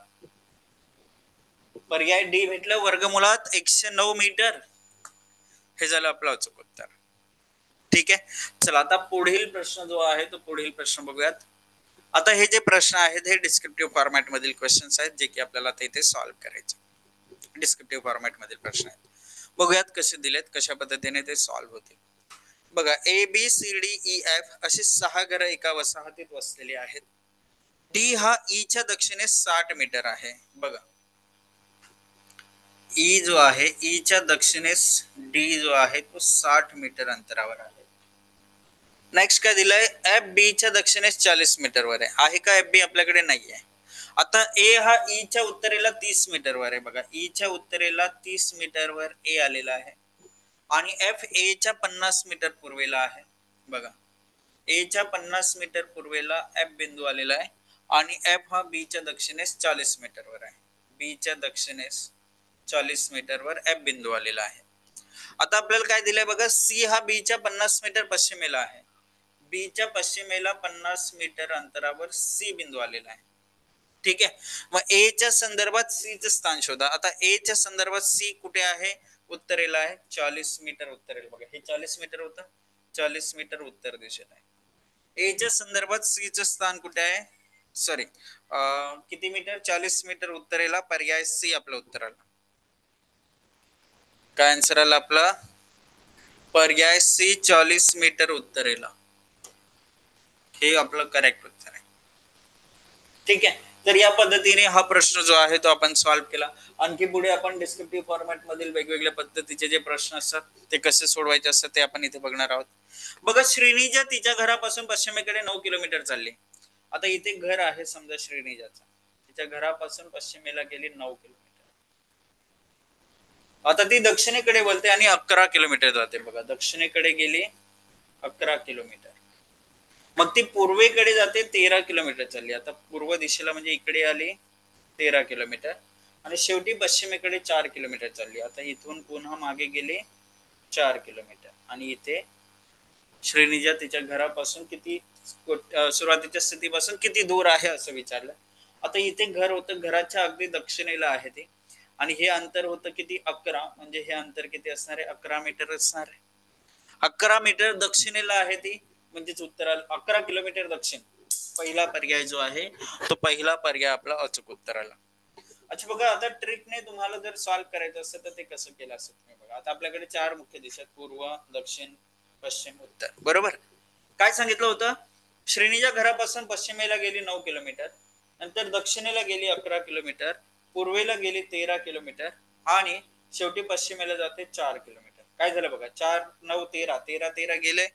पर्याय डी भेटलं, वर्गमुळात 109 मीटर. हे झालं आपलं अचूक उत्तर. ठीक आहे. चला आता पुढील प्रश्न जो आहे तो पुढील प्रश्न बघूयात. आता हे जे प्रश्न आहेत हे डिस्क्रिप्टिव्ह फॉर्मॅट मधील क्वेश्चन्स आहेत, जे की आपल्याला इथे सॉल्व्ह करायचे. डिस्क्रिप्टिव्ह फॉर्मॅट मधील प्रश्न आहेत. बघूयात कसे दिलेत, कशा पद्धतीने ते सॉल्व्ह होतील. बघा ABCDEF अशी 6 घरं एका वसाहतीत वसलेली आहेत. डी हा ई च्या दक्षिणेस 60 मीटर आहे. बघा ई जो आहे, ई च्या दक्षिणेस डी जो आहे तो 60 मीटर अंतरावर आहे. नेक्स्ट काय दिलंय, एफ बी च्या दक्षिणेस 40 मीटर वर आहे का एफ बी आपल्याकडे नाहीये. आता ए हा ई च्या उत्तरेला 30 मीटर वर आहे. बघा ई च्या उत्तरेला 30 मीटर वर ए आलेला आहे आणि एफ ए च्या 50 मीटर पूर्वेला आहे. बघा ए च्या 50 मीटर पूर्वेला एफ बिंदू आलेला आहे आणि एफ हा बी च्या दक्षिणेस 40 मीटर वर आहे. बी च्या दक्षिणेस 40 मीटर वर एफ बिंदू आलेला आहे. आता आपल्याला काय दिलंय बघा, सी हा बी च्या 50 मीटर पश्चिमेला आहे. बी च्या पश्चिमेला 50 मीटर अंतरावर सी बिंदू आलेला आहे. ठीक आहे. मग ए च्या संदर्भात सी चे स्थान शोधा. आता ए च्या संदर्भात सी कुठे आहे, उत्तरेला आहे, 40 मीटर उत्तरेला. बघा हे 40 मीटर होतं, 40 मीटर उत्तर दिशेला आहे. ए च्या संदर्भात सी चे स्थान कुठे आहे, सॉरी किती मीटर, 40 मीटर उत्तरेला. पर्याय सी आपला उत्तर आला. काय आन्सर आला आपला, पर्याय सी 40 मीटर उत्तरेला. हे आपलं करेक्ट उत्तर आहे. ठीक आहे. तर या पद्धतीने हा प्रश्न जो आहे तो आपण सॉल्व्ह केला. आणखी पुढे आपण डिस्क्रिप्टिव्ह फॉर्मॅट मधील वेगवेगळ्या पद्धतीचे जे प्रश्न असतात ते कसे सोडवायचे असतात ते आपण इथे बघणार आहोत. बघा श्रीनिजा तिच्या घरापासून पश्चिमेकडे 9 किलोमीटर चालली. आता इथे घर आहे समजा श्रीनिजाचं, तिच्या घरापासून पश्चिमेला गेली 9 किलोमीटर. आता ती दक्षिणेकडे वळते आणि 11 किलोमीटर जाते. बघा दक्षिणेकडे गेली 11 किलोमीटर. मग ती पूर्वेकडे जाते 13 किलोमीटर चालली. आता पूर्व दिशेला म्हणजे इकडे आली 13 किलोमीटर आणि शेवटी पश्चिमेकडे 4 किलोमीटर चालली. आता इथून पुन्हा मागे गेले 4 किलोमीटर आणि इथे श्रीनिजा तिच्या घरापासून किती, सुरुवातीच्या स्थितीपासून किती दूर आहे असं विचारलं. आता इथे घर होतं, घराच्या अगदी दक्षिणेला आहे ते आणि हे अंतर होतं किती 11, म्हणजे हे अंतर किती असणार आहे 11 मीटर असणार आहे. 11 मीटर दक्षिणेला आहे ती, म्हणजेच उत्तराला 11 किलोमीटर दक्षिण. पहिला पर्याय जो आहे तो पहिला पर्याय आपला अचूक उत्तर आला. अच्छा बघा आता ट्रिकने तुम्हाला जर सॉल्व्ह करायचं असेल तर ते कसं केलं असतं तुम्ही बघा. आता आपल्याकडे 4 मुख्य दिशा, पूर्व, दक्षिण, पश्चिम, उत्तर. बरोबर. काय सांगितलं होतं, श्रेणीच्या घरापासून पश्चिमेला गेली 9 किलोमीटर, नंतर दक्षिणेला गेली 11 किलोमीटर, पूर्वेला गेली 13 किलोमीटर आणि शेवटी पश्चिमेला जाते 4 किलोमीटर. काय झालं बघा, 4 9 13, 13 13 गेले.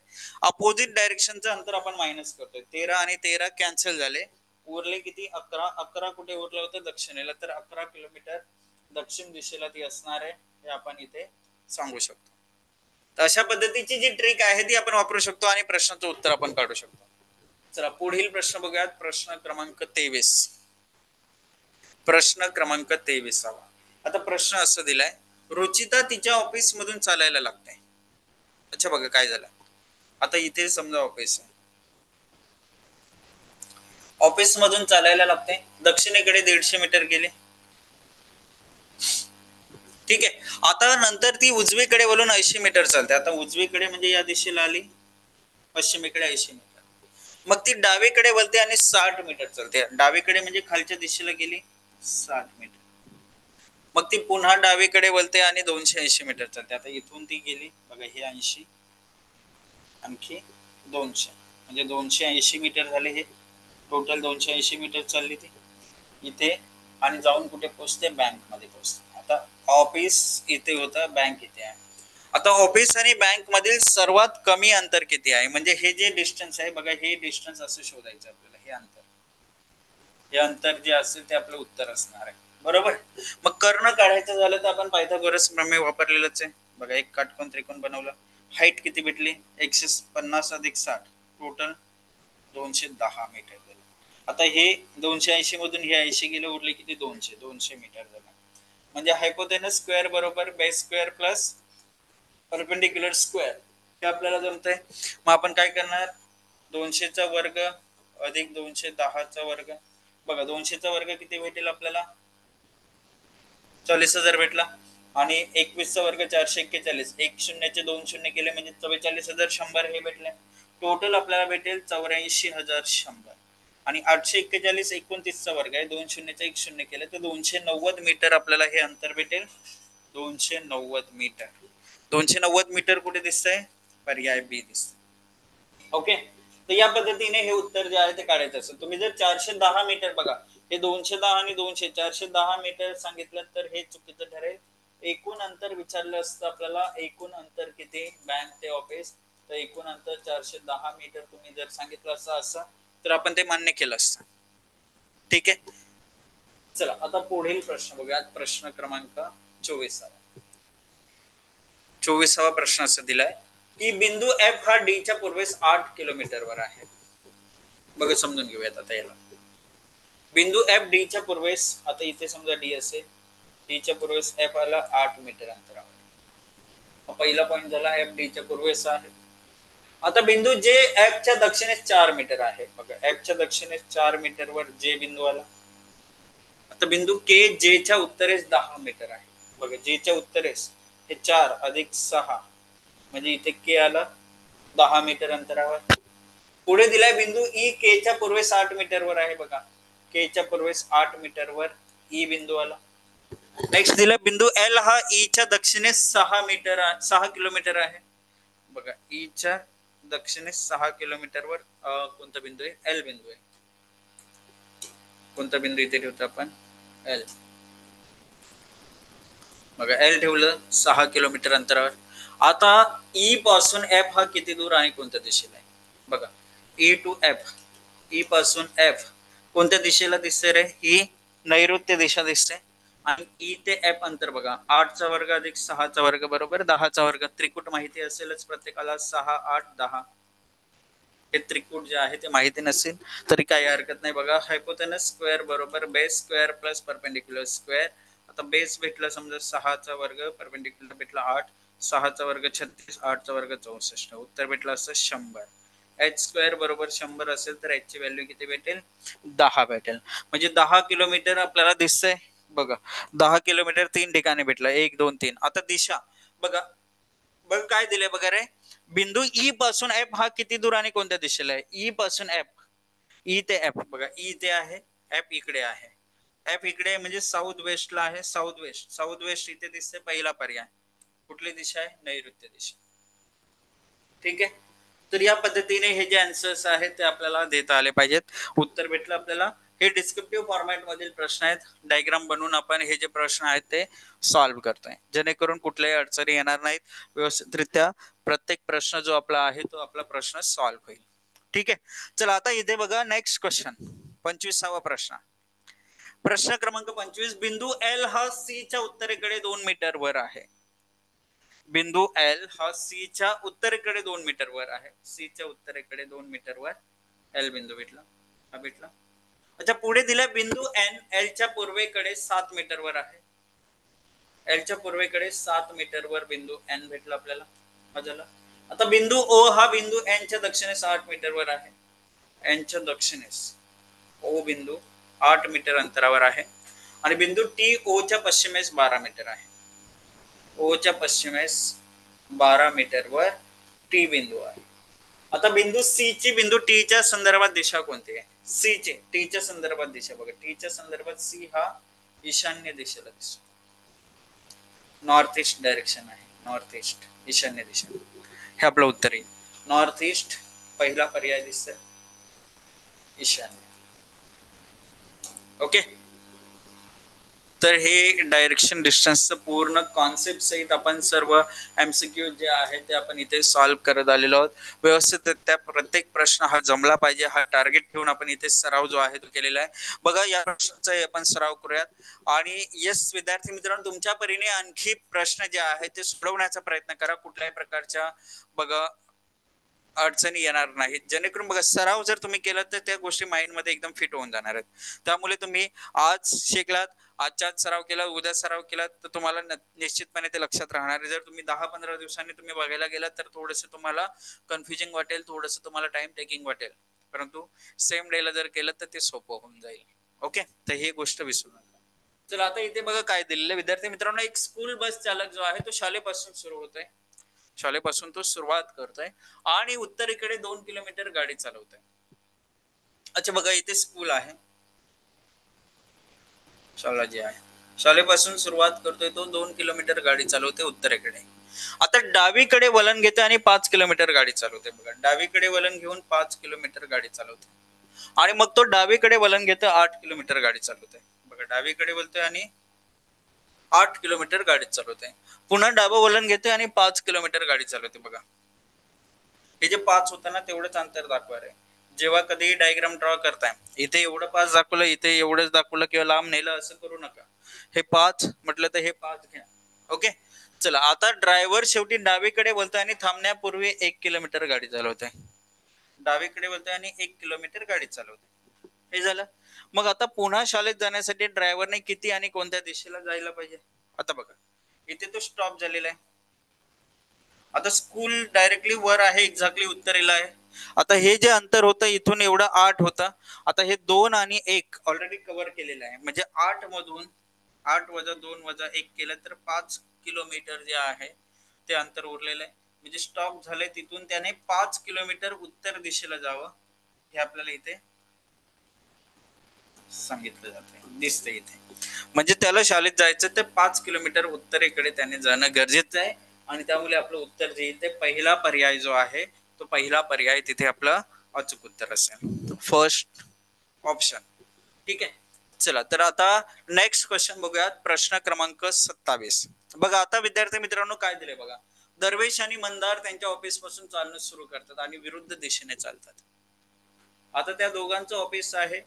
अपोजिट डायरेक्शनचं अंतर आपण मायनस करतोय. 13 आणि 13 कॅन्सल झाले, उरले किती 11. 11 कुठे उरलं होतं, दक्षिणेला. तर 11 किलोमीटर दक्षिण दिशेला ती असणार आहे, हे आपण इथे सांगू शकतो. तर अशा पद्धतीची जी ट्रिक आहे ती आपण वापरू शकतो आणि प्रश्नाचं उत्तर आपण काढू शकतो. चला पुढील प्रश्न बघूयात. प्रश्न क्रमांक 23. प्रश्न क्रमांक 23. आता प्रश्न असं दिलाय, रुचिता तिच्या ऑफिस मधून चालायला लागते. अच्छा बघा काय झालं. आता इथे समजा ऑफिस आहे, ऑफिस मधून चालायला लागते, दक्षिणेकडे 150 मीटर गेले. ठीक आहे. आता नंतर ती उजवीकडे वळून 80 मीटर चालते. आता उजवीकडे म्हणजे या दिशेला आली, पश्चिमेकडे 80 मीटर. मग ती डावीकडे वळते आणि 60 मीटर चालते. डावीकडे म्हणजे खालच्या दिशेला गेली 60 मीटर. मग ती पुन्हा डावीकडे वळते आणि 280 मीटर चालते. आता इथून ती गेली बघा, हे 80 आणखी 200 म्हणजे 280 मीटर झाले. हे टोटल 280 मीटर चालली ती इथे, आणि जाऊन कुठे पोहोचते, बँक मध्ये पोहोचते. आता ऑफिस इथे होतं, बँक इथे आहे. आता ऑफिस आणि बँक मधील सर्वात कमी अंतर किती आहे, म्हणजे हे जे डिस्टन्स आहे बघा, हे डिस्टन्स असं शोधायचं आपल्याला. हे अंतर, हे अंतर जे असेल ते आपलं उत्तर असणार आहे. बरोबर. मग कर्ण काढायचं झालं तर आपण पायथागोरस प्रमेय वापरलेलंच आहे बघा. एक काटकोन त्रिकोण बनवला. हाईट किती भेटली, 150 अधिक 60, टोटल 210 मीटर झालं. आता हे 280 मधून हे 80 गेले, उरले किती, 200 मीटर झालं. म्हणजे हायपोतेनस स्क्वेअर बरोबर base square plus perpendicular square, हे आपल्याला जमतंय. मग आपण काय करणार, 200चा वर्ग अधिक 210चा वर्ग. बघा 200चा वर्ग किती भेटेल आपल्याला, 40,000 भेटला. आणि 21चा वर्ग 441, एक शून्याचे 2 शून्य केले म्हणजे 44,100 हे भेटले. टोटल आपल्याला भेटेल 84,100. आणि 841 29चा वर्ग आहे, 2 शून्याचा 1 शून्य केलं तर 290 मीटर आपल्याला हे अंतर भेटेल. 290 मीटर. 290 मीटर कुठे दिसतंय, पर्याय बी दिसतंय. ओके. तर या पद्धतीने हे उत्तर जे आहे ते काढायचं असेल. तुम्ही जर 410 मीटर बघा, हे 210 आणि 200 410 मीटर सांगितलं तर हे चुकीचं ठरेल. एकूण अंतर विचारलं असतं आपल्याला, एकूण अंतर किती बँक ते ऑफिस, तर एकूण अंतर 410 मीटर तुम्ही जर सांगितलं असं तर आपण ते मान्य केलं असतं. ठीक आहे. चला आता पुढील प्रश्न बघूयात. प्रश्न क्रमांक 24वा प्रश्न असं दिलाय की बिंदू एफ हा डी च्या पूर्वेस 8 किलोमीटरवर आहे. बघा समजून घेऊयात आता याला. बिंदू एफ डी च्या पूर्वेस, आता इथे समजा डी असेल, डी च्या पूर्वेस एफ आला 8 मीटर अंतरावर. पहिला पॉईंट झाला एफ डी च्या पूर्वेस आहे. आता बिंदू जे एफ च्या दक्षिणेस 4 मीटर आहे. बघा एफ च्या दक्षिणेस 4 मीटरवर जे बिंदू आला. आता बिंदू के जे च्या उत्तरेस 10 मीटर आहे. बघा जे च्या उत्तरेस हे 4 अधिक 6 म्हणजे इथे के आला 10 मीटर अंतरावर. पुढे दिलाय बिंदू ई के च्या पूर्वेस 8 मीटरवर आहे. बघा के च्या पूर्वेस 8 मीटरवर ई बिंदू आला. नेक्स्ट दिलाय बिंदू एल हा ई च्या दक्षिणेस 6 किलोमीटर आहे. बघा ई च्या दक्षिणेस 6 किलोमीटरवर कोणता बिंदू आहे, एल बिंदू आहे. कोणता बिंदू इथे ठेवतो आपण, एल. बघा एल ठेवलं 6 किलोमीटर अंतरावर. आता ई पासून एफ हा किती दूर आणि कोणत्या दिशेला आहे. बघा ई टू एफ, ई पासून एफ कोणत्या दिशेला दिसते रे, ही नैऋत्य दिशा दिसते. आणि ई ते एफ अंतर बघा 8चा वर्ग अधिक 6चा वर्ग बरोबर 10चा वर्ग. त्रिकूट माहिती असेलच प्रत्येकाला, 6 8 10. हे त्रिकूट जे आहे ते माहिती नसेल तरी काही हरकत नाही. बघा हायपोतेनस स्क्वेअर बरोबर base square plus perpendicular square. आता बेस भेटला समजा 6चा वर्ग, परपेंडिक्युलर भेटला 8, 6चा वर्ग 36, 8चा वर्ग 64. उत्तर भेटलं असं 100. एच स्क्वेअर बरोबर 100 असेल तर एच ची व्हॅल्यू किती भेटेल, 10 भेटेल. म्हणजे 10 किलोमीटर आपल्याला दिसतंय. बघा 10 किलोमीटर 3 ठिकाणी भेटलं, 1 2 3. आता दिशा बघा, बघ काय दिले बघा रे, बिंदू ई पासून एफ हा किती दूर आणि कोणत्या दिशेला आहे. ई पासून एफ, ई ते एफ बघा, ई ते आहे, एफ इकडे आहे. एफ इकडे म्हणजे साऊथ वेस्टला आहे, साऊथ वेस्ट. साऊथ वेस्ट इथे दिसते. पहिला पर्याय कुठली दिशा आहे, नैऋत्य दिशा. ठीक आहे. तर या पद्धतीने हे जे आन्सर्स आहेत ते आपल्याला देता आले पाहिजेत. उत्तर भेटलं आपल्याला. हे डिस्क्रिप्टिव्ह फॉर्मॅट मधील प्रश्न आहेत. डायग्राम बनवून आपण हे जे प्रश्न आहेत ते सॉल्व्ह करतोय, जेणेकरून कुठल्याही अडचणी येणार नाहीत. व्यवस्थितरित्या प्रत्येक प्रश्न जो आपला आहे तो आपला प्रश्न सॉल्व्ह होईल. ठीक आहे. चला आता इथे बघा नेक्स्ट क्वेश्चन, 25वा प्रश्न. प्रश्न क्रमांक 25. बिंदू एल हा सी च्या उत्तरेकडे 2 मीटर वर आहे. बिंदू एल हा सी च्या उत्तरेकडे 2 मीटर वर आहे. सी च्या उत्तरेकडे 2 मीटर वर एल बिंदू भेटला, हा भेटला. अच्छा पुढे दिलाय बिंदू एन एल च्या पूर्वेकडे 7 मीटर वर आहे. एल च्या पूर्वेकडे 7 मीटर वर बिंदू एन भेटला आपल्याला, हा झाला. आता बिंदू ओ हा बिंदू एन च्या दक्षिणेस 8 मीटर वर आहे. एन च्या दक्षिणेस ओ बिंदू 8 मीटर अंतरावर आहे. आणि बिंदू टी ओ च्या पश्चिमेस 12 मीटर आहे. ओ च्या पश्चिमेस 12 मीटर वर टी बिंदू आहे. आता बिंदू सी ची बिंदू टी च्या संदर्भात दिशा कोणती आहे? सी ची टी च्या संदर्भात दिशा बघा, टी च्या संदर्भात सी हा ईशान्य दिशेला दिसतो, नॉर्थ ईस्ट डायरेक्शन आहे, नॉर्थ ईस्ट ईशान्य दिशा, हे आपलं उत्तर आहे. नॉर्थ ईस्ट पहिला पर्याय दिसतोय, ईशान्य. ओके, तर हे डायरेक्शन डिस्टन्सचं पूर्ण कॉन्सेप्ट सहित आपण सर्व एमसीक्यू जे आहे ते आपण इथे सॉल्व्ह करत आलेलो आहोत. व्यवस्थित त्या प्रत्येक प्रश्न हा जमला पाहिजे, हा टार्गेट ठेवून आपण इथे सराव जो आहे तो केलेला आहे. बघा या प्रश्नाचा आपण सराव करूयात. आणि यस विद्यार्थी मित्रांनो, तुमच्या परीने आणखी प्रश्न जे आहेत ते सोडवण्याचा प्रयत्न करा, कुठल्याही प्रकारच्या बघा अडचणी येणार नाहीत, जेणेकरून बघा सराव जर तुम्ही केला तर त्या गोष्टी माइंड मध्ये एकदम फिट होऊन जाणार आहेत. त्यामुळे तुम्ही आज शिकलात, आजच्या सराव केला, उद्या सराव केला तर तुम्हाला निश्चितपणे ते लक्षात राहणार आहे. जर तुम्ही 10-15 दिवसांनी तुम्ही बघायला गेलात तर थोडंसं तुम्हाला कन्फ्युजिंग वाटेल, थोडंसं तुम्हाला टाइम टेकिंग वाटेल, परंतु सेम डे ला जर केलं तर ते सोपं होऊन जाईल. ओके, तर ही गोष्ट विसरू नका. चला आता इथे बघा काय दिलेलं विद्यार्थी मित्रांनो, एक स्कूल बस चालक जो आहे तो शाळेपासून सुरू होत आहे, शाळेपासून तो सुरुवात करतोय आणि उत्तरेकडे 2 किलोमीटर गाडी चालवतोय. अच्छा बघा इथे स्कूल आहे, शाळा जी आहे, शाळेपासून सुरुवात करतोय तो, 2 किलोमीटर गाडी चालवते उत्तरेकडे. आता डावीकडे वळण घेते आणि 5 किलोमीटर गाडी चालवते. बघा डावीकडे वळण घेऊन 5 किलोमीटर गाडी चालवते आणि मग तो डावीकडे वळण घेते, 8 किलोमीटर गाडी चालवते. बघा डावीकडे वळतोय आणि 8 किलोमीटर गाडी चालवते. पुन्हा डावं वळण घेते आणि 5 किलोमीटर गाडी चालवते. बघा हे जे 5 होतं ना तेवढंच अंतर दाखवणार आहे. जेव्हा कधी डायग्राम ड्रॉ करताय, इथे एवढं 5 दाखवलं, इथे एवढंच दाखवलं किंवा लांब नेलं असं करू नका. हे 5 म्हटलं तर हे 5 घ्या. ओके, चला आता ड्रायव्हर शेवटी डावीकडे बोलतोय आणि थांबण्यापूर्वी 1 किलोमीटर गाडी चालवते. डावीकडे बोलतोय आणि 1 किलोमीटर गाडी चालवते. हे झालं. मग आता पुन्हा शाळेत जाण्यासाठी ड्रायव्हरने किती आणि कोणत्या दिशेला जायला पाहिजे? आता बघा इथे तो स्टॉप झालेला आहे. आता स्कूल डायरेक्टली वर आहे, एक्झॅक्टली उत्तरेला आहे. आता हे जे अंतर होतं इथून एवढं 8 होतं, आता हे 2 आणि 1 ऑलरेडी कव्हर केलेलं आहे, म्हणजे 8 मधून 8 वजा 2 वजा 1 केलं तर 5 किलोमीटर जे आहे ते अंतर उरलेलं आहे. म्हणजे स्टॉप झालंय तिथून त्याने 5 किलोमीटर उत्तर दिशेला जावं, हे आपल्याला इथे सांगितलं जाते, दिसते इथे. म्हणजे त्याला शाळेत जायचं तर 5 किलोमीटर उत्तरेकडे त्याने जाणं गरजेचं आहे. आणि त्यामुळे आपलं उत्तर जे येईल ते पहिला पर्याय जो आहे तो पहिला पर्याय तिथे आपलं अचूक उत्तर असेल, फर्स्ट ऑप्शन. ठीक आहे, चला तर आता नेक्स्ट क्वेश्चन बघूयात, प्रश्न क्रमांक 27. बघा आता विद्यार्थी मित्रांनो काय दिले बघा, दरवेश आणि मंदार त्यांच्या ऑफिस पासून चालणं सुरू करतात आणि विरुद्ध दिशेने चालतात. आता त्या दोघांचं ऑफिस आहे,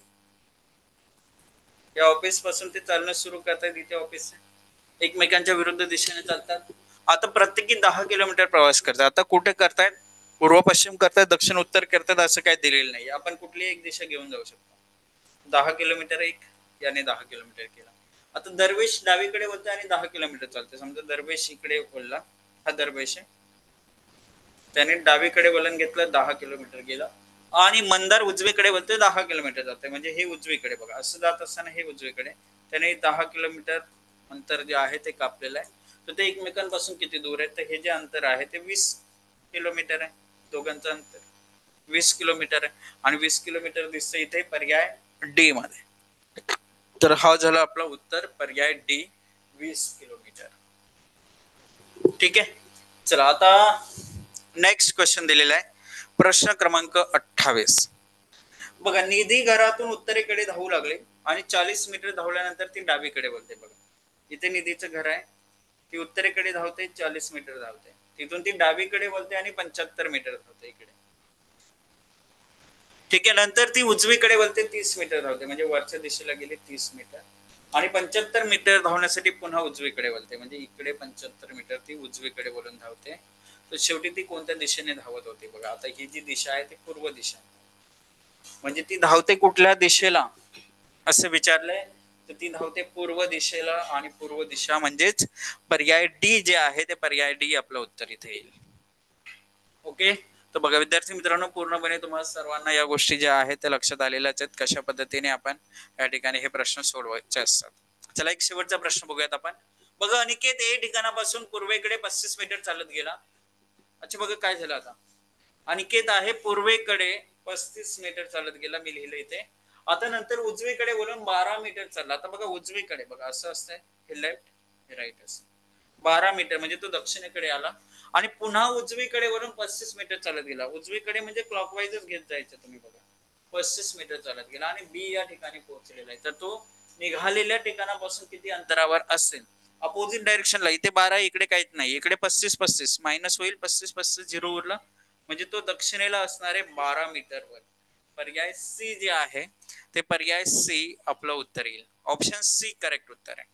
या ऑफिस पासून ते चालणं सुरू करतात, इथे ऑफिस एकमेकांच्या विरुद्ध दिशेने चालतात. आता प्रत्येकी 10 किलोमीटर प्रवास करतात. आता कुठे करतायत, पूर्व पश्चिम करतायत, दक्षिण उत्तर करतात, असं काही दिलेलं नाही. आपण कुठली एक दिशा घेऊन जाऊ शकतो. 10 किलोमीटर एक, याने 10 किलोमीटर केला. आता दरवेश डावीकडे वळते आणि 10 किलोमीटर चालते. समजा दरवेश इकडे वळला, हा दरवेश आहे, त्याने डावीकडे वळण घेतलं, 10 किलोमीटर गेला. आणि मंदार उजवीकडे वळते, 10 किलोमीटर जाते, म्हणजे हे उजवीकडे बघा असं जात असताना हे उजवीकडे, त्याने 10 किलोमीटर अंतर जे आहे ते कापलेलं आहे. तर ते एकमेकांपासून किती दूर आहे, तर हे जे अंतर आहे ते 20 किलोमीटर आहे. दोघांचं अंतर 20 किलोमीटर आहे आणि 20 किलोमीटर दिसतं इथे पर्याय डी मध्ये. तर हा झाला आपला उत्तर, पर्याय डी, 20 किलोमीटर. ठीक आहे, चला आता नेक्स्ट क्वेश्चन दिलेला आहे, प्रश्न क्रमांक 28. बघा निधी घरातून उत्तरेकडे धावू लागले आणि 40 मीटर धावल्यानंतर ती डावीकडे वळते. बघा इथे निधीचं घर आहे, ती उत्तरेकडे धावते, 40 मीटर धावते, तिथून ती डावीकडे वळते आणि 75 मीटर धावते इकडे. ठीक आहे, नंतर ती उजवीकडे वळते, 30 मीटर धावते, म्हणजे वरच्या दिशेला गेली 30 मीटर आणि 75 मीटर धावण्यासाठी पुन्हा उजवीकडे वळते, म्हणजे इकडे 75 मीटर ती उजवीकडे वळून धावते. तर शेवटी ती कोणत्या दिशेने धावत होती? बघा आता ही जी दिशा आहे ती पूर्व दिशा, म्हणजे ती धावते कुठल्या दिशेला असं विचारलंय, तर ती धावते पूर्व दिशेला. आणि पूर्व दिशा म्हणजेच पर्याय डी जे आहे ते पर्याय डी आपलं उत्तर इथे येईल. ओके, तर बघा विद्यार्थी मित्रांनो पूर्णपणे तुम्हाला सर्वांना या गोष्टी ज्या आहेत त्या लक्षात आलेल्याच आहेत, कशा पद्धतीने आपण या ठिकाणी हे प्रश्न सोडवायचे असतात. चला एक शेवटचा प्रश्न बघूयात आपण. बघा अनिकेत ए ठिकाणापासून पूर्वेकडे 35 मीटर चालत गेला. अच्छा बघा काय झालं आता, अनिकेत आहे पूर्वेकडे 35 मीटर चालत गेला, मी लिहिलं इथे. आता नंतर उजवीकडे वळून 12 मीटर चालला. आता बघा उजवीकडे बघा असं असतंय, हे लेफ्ट हे राईट असं. 12 मीटर म्हणजे तो दक्षिणेकडे आला आणि पुन्हा उजवीकडे वरून 35 मीटर चालत गेला. उजवीकडे म्हणजे क्लॉकवाईजच घेत जायचं तुम्ही बघा. 35 मीटर चालत गेला आणि बी या ठिकाणी पोहोचलेला आहे. तर तो निघालेल्या ठिकाणापासून किती अंतरावर असेल? अपोजिट डायरेक्शनला. इथे 12 इकडे काहीच नाही, इकडे 35 मायनस होईल, 35 झिरो उरला म्हणजे तो दक्षिणेला असणारे 12 मीटरवर. पर्याय सी जे आहे ते पर्याय सी आपलं उत्तर येईल. ऑप्शन सी करेक्ट उत्तर आहे.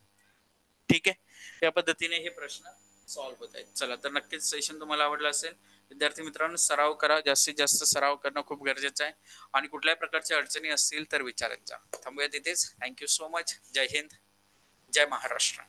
ठीक आहे, त्या पद्धतीने हे प्रश्न सॉल्व्ह होत आहेत. चला तर नक्कीच सेशन तुम्हाला आवडलं असेल. विद्यार्थी मित्रांनो सराव करा, जास्तीत जास्त सराव करणं खूप गरजेचं आहे आणि कुठल्याही प्रकारच्या अडचणी असतील तर विचारत जा. थांबूया तिथेच. Thank you so much. जय हिंद, जय महाराष्ट्र.